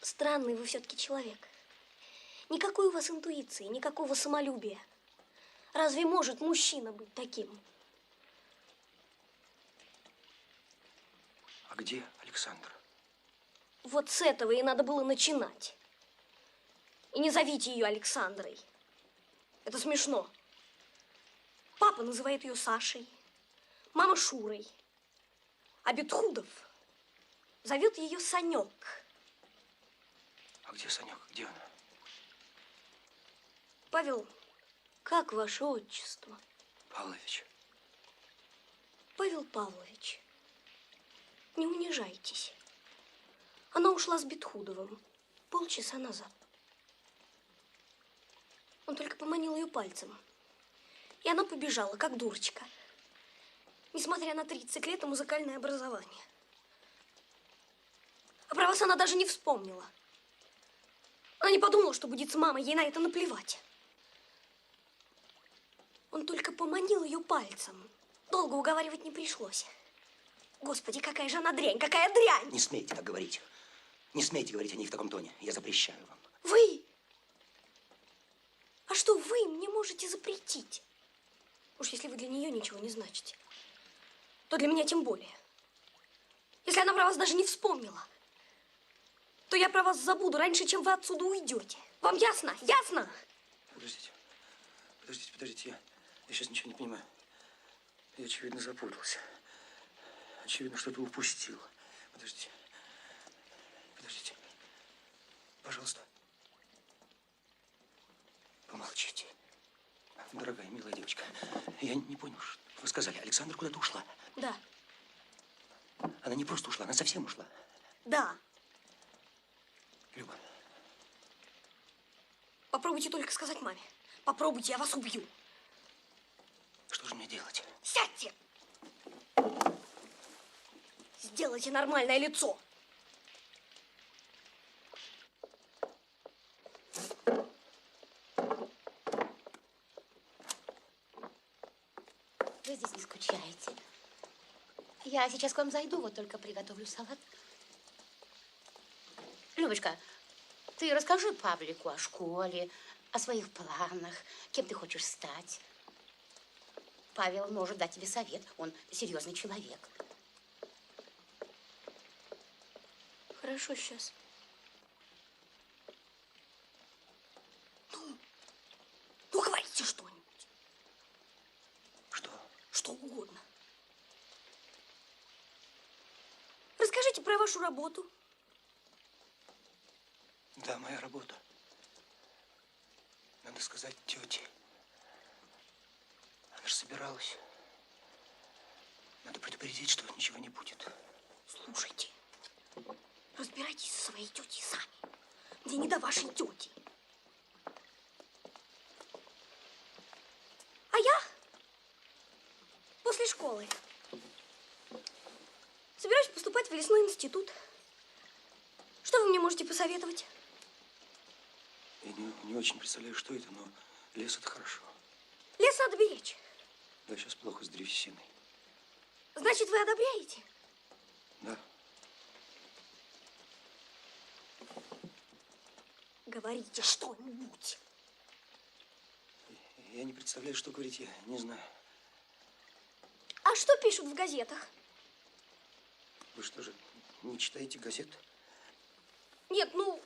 Странный вы все-таки человек. Никакой у вас интуиции, никакого самолюбия. Разве может мужчина быть таким? А где Александра? Вот с этого и надо было начинать. И не зовите ее Александрой. Это смешно. Папа называет ее Сашей, мама Шурой. А Бетхудов зовет ее Санек. А где Санек? Где она? Павел, как ваше отчество? Павлович. Павел Павлович, не унижайтесь. Она ушла с Бетхудовым полчаса назад. Он только поманил ее пальцем. И она побежала, как дурочка. Несмотря на 30 лет и музыкальное образование. А про вас она даже не вспомнила. Она не подумала, что будет с мамой, ей на это наплевать. Он только поманил ее пальцем. Долго уговаривать не пришлось. Господи, какая же она дрянь, какая дрянь! Не смейте так говорить. Не смейте говорить о ней в таком тоне. Я запрещаю вам. Вы? А что вы мне можете запретить? Уж если вы для нее ничего не значите, то для меня тем более. Если она про вас даже не вспомнила, то я про вас забуду раньше, чем вы отсюда уйдете. Вам ясно? Ясно? Подождите. Подождите. Я сейчас ничего не понимаю. Я, очевидно, запутался. Очевидно, что-то упустил. Подождите. Пожалуйста. Помолчите. Дорогая, милая девочка, я не понял, что вы сказали. Александра куда-то ушла. Да. Она не просто ушла, она совсем ушла. Да. Люба. Попробуйте только сказать маме. Попробуйте, я вас убью. Что же мне делать? Сядьте! Сделайте нормальное лицо. Вы здесь не скучаете. Я сейчас к вам зайду, вот только приготовлю салат. Любочка, ты расскажи Павлику о школе, о своих планах, кем ты хочешь стать. Павел может дать тебе совет, он серьезный человек. Хорошо, сейчас. Ну, говорите что-нибудь. Что? Что угодно. Расскажите про вашу работу. Да, моя работа. Надо сказать тете. Она же собиралась. Надо предупредить, что ничего не будет. Слушайте, разбирайтесь со своей тетей сами. Мне не до вашей тети. А я после школы собираюсь поступать в лесной институт. Что вы мне можете посоветовать? Я не очень представляю, что это, но лес это хорошо. Лес надо беречь. Да, сейчас плохо с древесиной. Значит, вы одобряете? Да. Говорите что-нибудь. Я не представляю, что говорить, я не знаю. А что пишут в газетах? Вы что же, не читаете газет? Нет, ну,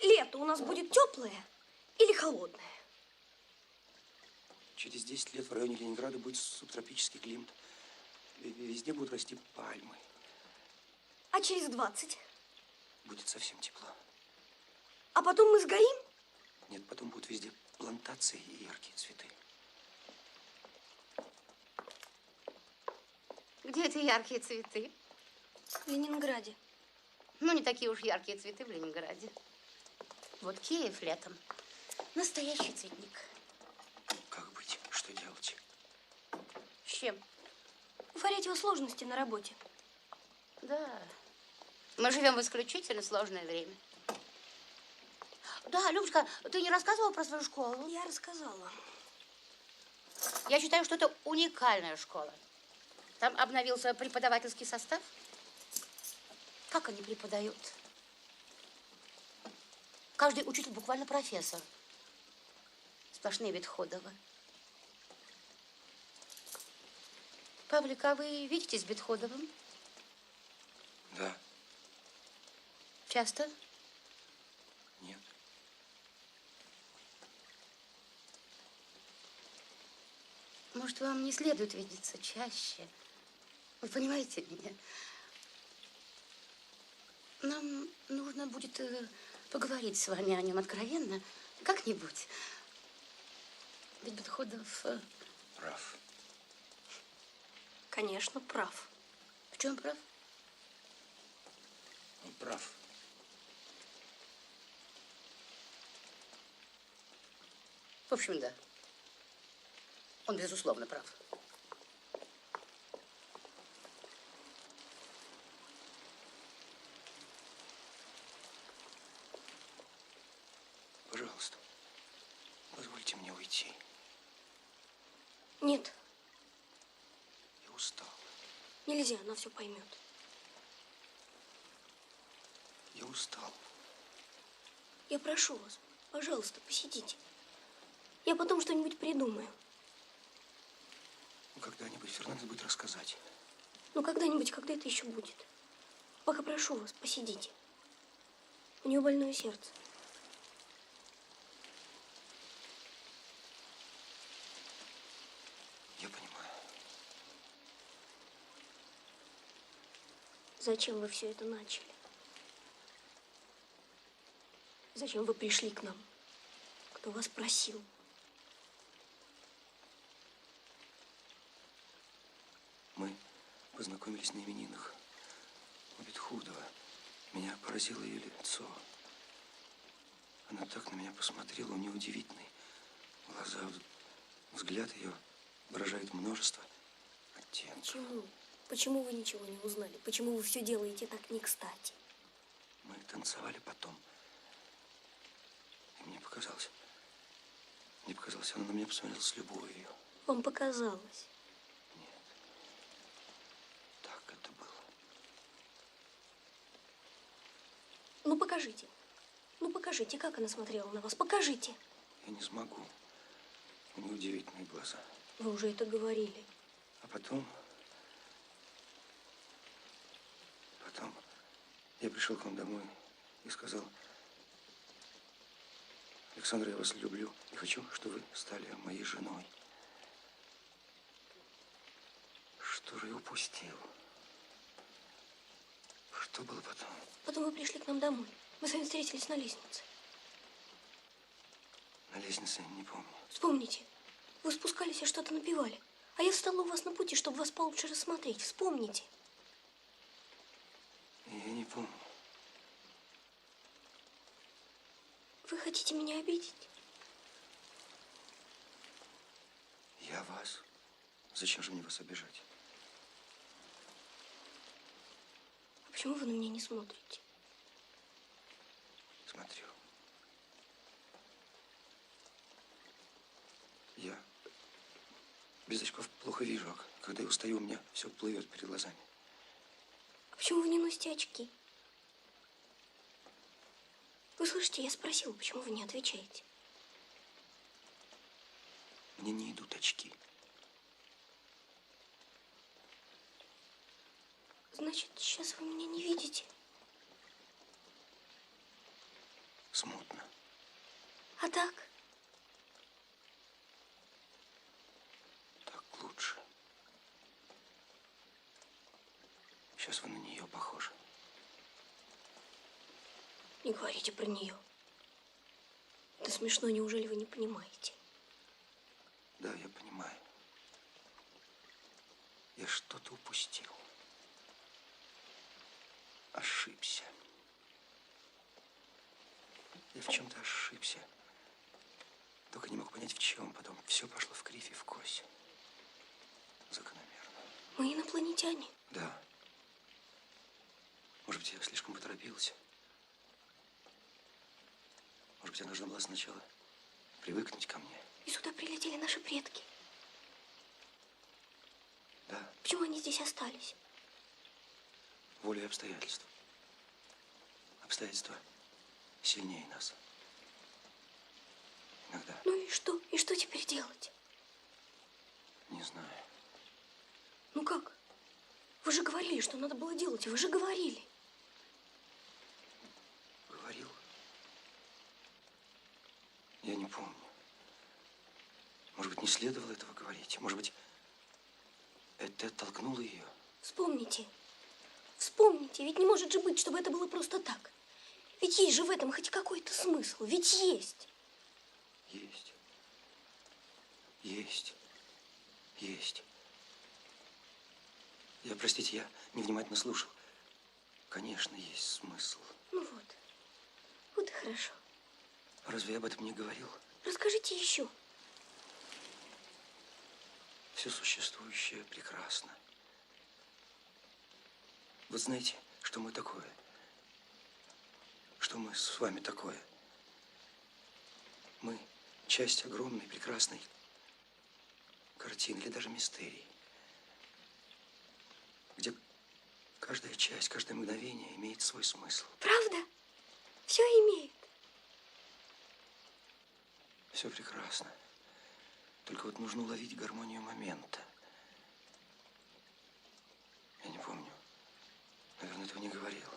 лето у нас будет теплое или холодное? Через 10 лет в районе Ленинграда будет субтропический климат. Везде будут расти пальмы. А через 20? Будет совсем тепло. А потом мы сгорим? Нет, потом будут везде плантации и яркие цветы. Где эти яркие цветы? В Ленинграде. Ну, не такие уж яркие цветы в Ленинграде. Вот Киев летом. Настоящий цветник. Как быть? Что делать? С чем? У Фарятьева сложности на работе. Да. Мы живем в исключительно сложное время. Да, Любочка, ты не рассказывала про свою школу? Я рассказала. Я считаю, что это уникальная школа. Там обновился преподавательский состав. Как они преподают? Каждый учитель буквально профессор. Сплошные Бетходовы. Павлик, а вы видитесь с Бетходовым? Да. Часто? Нет. Может, вам не следует видеться чаще? Вы понимаете меня? Нам нужно будет поговорить с вами о нем откровенно, как-нибудь. Ведь Бетходов... Прав. Конечно, прав. В чем прав? Он прав. общем, да. Он, безусловно, прав. Пожалуйста, позвольте мне уйти. Нет, Я устал. нельзя, она все поймет. Я устал. Я прошу вас, пожалуйста, посидите. Я потом что-нибудь придумаю. Ну, когда-нибудь Фернандо будет рассказать. Ну, когда-нибудь, когда это еще будет. Пока прошу вас, посидите. У нее больное сердце. Я понимаю. Зачем вы все это начали? Зачем вы пришли к нам? Кто вас просил? Мы познакомились на именинах у Бетхудова. Меня поразило ее лицо. Она так на меня посмотрела, у нее удивительный глаза. Взгляд ее выражает множество оттенков. Почему? Почему вы ничего не узнали? Почему вы все делаете так не кстати? Мы танцевали потом. И мне показалось, она на меня посмотрела с любовью. Вам показалось. Нет, так это было. Ну, покажите. Ну, покажите, как она смотрела на вас. Покажите. Я не смогу. У нее удивительные глаза. Вы уже это говорили. А потом я пришел к вам домой и сказал: Александра, я вас люблю и хочу, чтобы вы стали моей женой. Что же я упустил? Что было потом? Потом вы пришли к нам домой. Мы с вами встретились на лестнице. На лестнице не помню. Вспомните. Вы спускались и что-то напевали. А я встала у вас на пути, чтобы вас получше рассмотреть. Вспомните. Я не помню. Вы хотите меня обидеть? Я вас? Зачем же мне вас обижать? А почему вы на меня не смотрите? Смотрю. Я без очков плохо вижу, а когда я устаю, у меня все плывет перед глазами. А почему вы не носите очки? Вы слышите, я спросила, почему вы не отвечаете? Мне не идут очки. Значит, сейчас вы меня не видите? Смутно. А так? Так лучше. Сейчас вы на нее похожи. Не говорите про нее. Это смешно, неужели вы не понимаете? Да, я понимаю. Я что-то упустил. Ошибся. Я в чем-то ошибся. Только не мог понять, в чем. Потом все пошло в кривь и в кось. Закономерно. Мы инопланетяне. Да. Может быть, я слишком поторопился. Может быть, я должна была сначала привыкнуть ко мне. И сюда прилетели наши предки. Да, Почему они здесь остались? волей обстоятельств. Обстоятельства сильнее нас. Иногда. Ну и что? И что теперь делать? Не знаю. Ну как? Вы же говорили, что надо было делать. Вы же говорили. Говорил. Я не помню. Может быть, не следовало этого говорить. Может быть, это оттолкнуло ее. Вспомните. Вспомните. Ведь не может же быть, чтобы это было просто так. Ведь есть же в этом хоть какой-то смысл. Ведь есть. Есть. Есть. Есть. Простите, я невнимательно слушал. Конечно, есть смысл. Ну вот. Вот и хорошо. Разве я об этом не говорил? Расскажите еще. все существующее прекрасно. Вот знаете, что мы такое? Что мы с вами такое? Мы часть огромной, прекрасной картины или даже мистерии, где каждая часть, каждое мгновение имеет свой смысл. Правда? Все имеет. Все прекрасно. Только вот нужно уловить гармонию момента. Я не помню. Наверное, этого не говорил.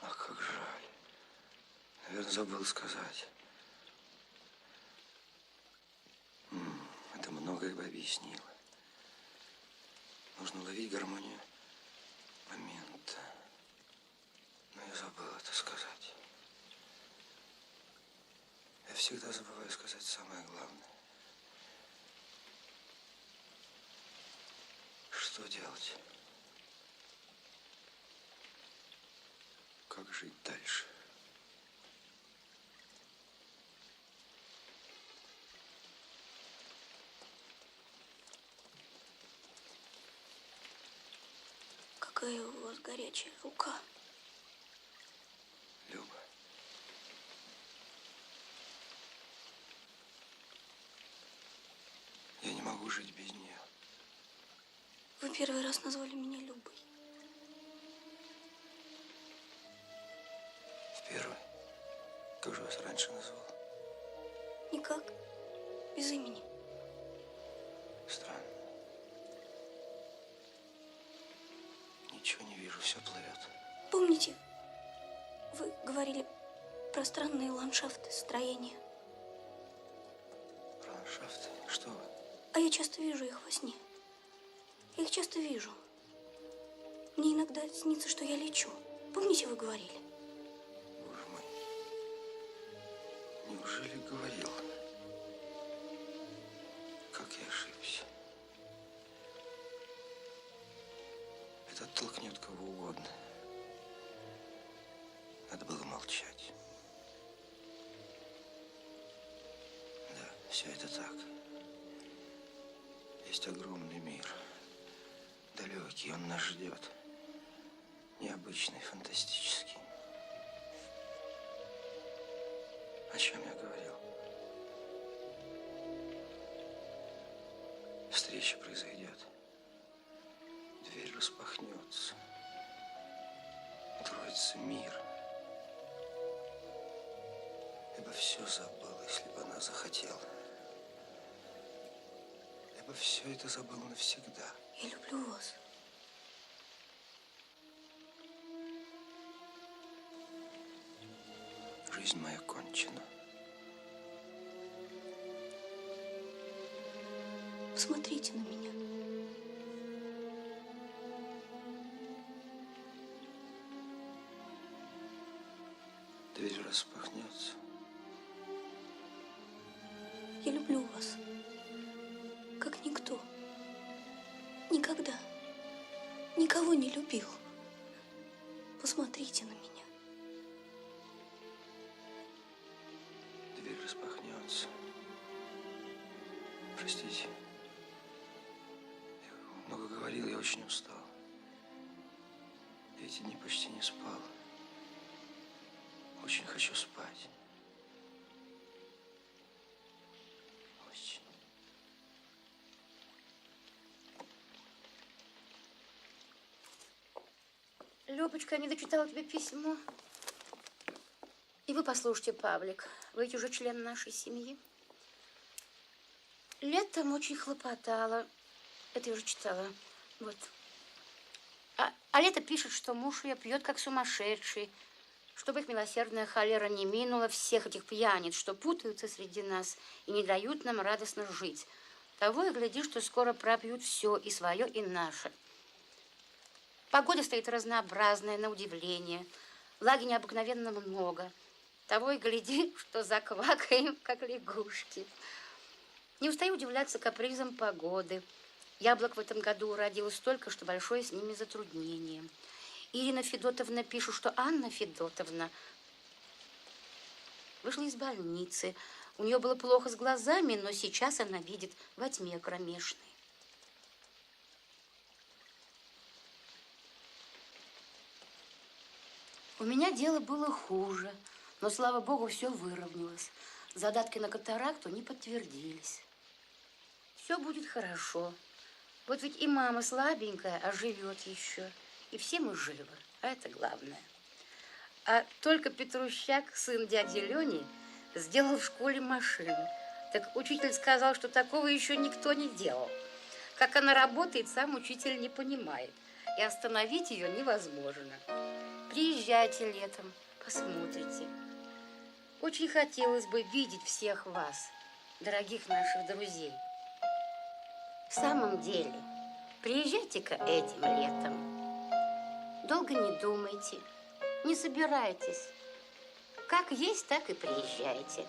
Ах, как жаль. Наверное, забыл сказать. Это многое бы объяснило. Нужно уловить гармонию момента. Но я забыл это сказать. Я всегда забываю сказать самое главное. Что делать? Как жить дальше? Какая у вас горячая рука. Люба. Я не могу жить без нее. Вы первый раз назвали меня Любой. В первый? Как же вас раньше назвал? Никак. Без имени. Странно. Ничего не вижу, все плывет. Помните, вы говорили про странные ландшафты, строения. Про ландшафты? Что вы? А я часто вижу их во сне. Я их часто вижу. Мне иногда снится, что я лечу. Помните, вы говорили? Боже мой. Неужели говорил? Как я ошибся. Это оттолкнет кого угодно. Надо было молчать. Да, все это так. Есть огромный мир. Далекий, он нас ждет. Необычный, фантастический. О чем я говорил? Встреча произойдет. Дверь распахнется. Откроется мир. Я бы все забыл, если бы она захотела. Я бы все это забыл навсегда. Я люблю вас. Жизнь моя кончена. Посмотрите на меня. Дверь распахнется. Я люблю вас. Как никто. Никогда. Никого не любил. Посмотрите на меня. Дверь распахнется. Простите. Я много говорил, я очень устал. Я эти дни почти не спал. Очень хочу спать. Очень. Любочка, я не дочитала тебе письмо. И вы послушайте, Павлик, вы ведь уже член нашей семьи. Летом очень хлопотала. Это я уже читала. Вот. А лето пишет, что муж ее пьет как сумасшедший, чтобы их милосердная холера не минула всех этих пьяниц, что путаются среди нас и не дают нам радостно жить. Того и гляди, что скоро пропьют все, и свое, и наше. Погода стоит разнообразная, на удивление. Влаги необыкновенно много. Того и гляди, что заквакаем, как лягушки. Не устаю удивляться капризам погоды. Яблок в этом году уродилось столько, что большое с ними затруднение. Ирина Федотовна пишет, что Анна Федотовна вышла из больницы. У нее было плохо с глазами, но сейчас она видит во тьме кромешной. У меня дело было хуже, но, слава богу, все выровнялось. Задатки на катаракту не подтвердились. Все будет хорошо. Вот ведь и мама слабенькая, а живет еще. И все мы живы, а это главное. А только Петрущак, сын дяди Лени, сделал в школе машину. Так учитель сказал, что такого еще никто не делал. Как она работает, сам учитель не понимает. И остановить ее невозможно. Приезжайте летом, посмотрите. Очень хотелось бы видеть всех вас, дорогих наших друзей. В самом деле, приезжайте-ка этим летом. Долго не думайте, не собирайтесь. Как есть, так и приезжайте.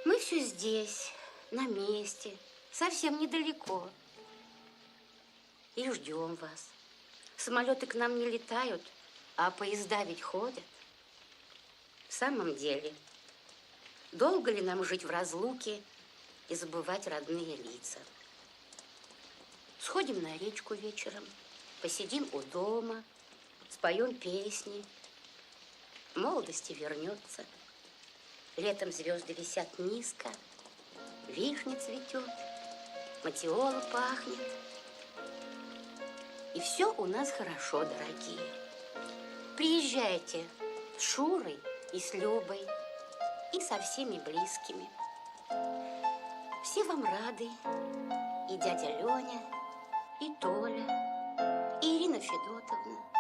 Мы все здесь, на месте, совсем недалеко. И ждем вас. Самолеты к нам не летают, а поезда ведь ходят. В самом деле, долго ли нам жить в разлуке и забывать родные лица? Сходим на речку вечером, посидим у дома, споем песни. Молодости вернется. Летом звезды висят низко, вишня цветет, матиола пахнет. И все у нас хорошо, дорогие. Приезжайте с Шурой и с Любой, и со всеми близкими. Все вам рады, и дядя Леня, и Толя, и Ирина Федотовна.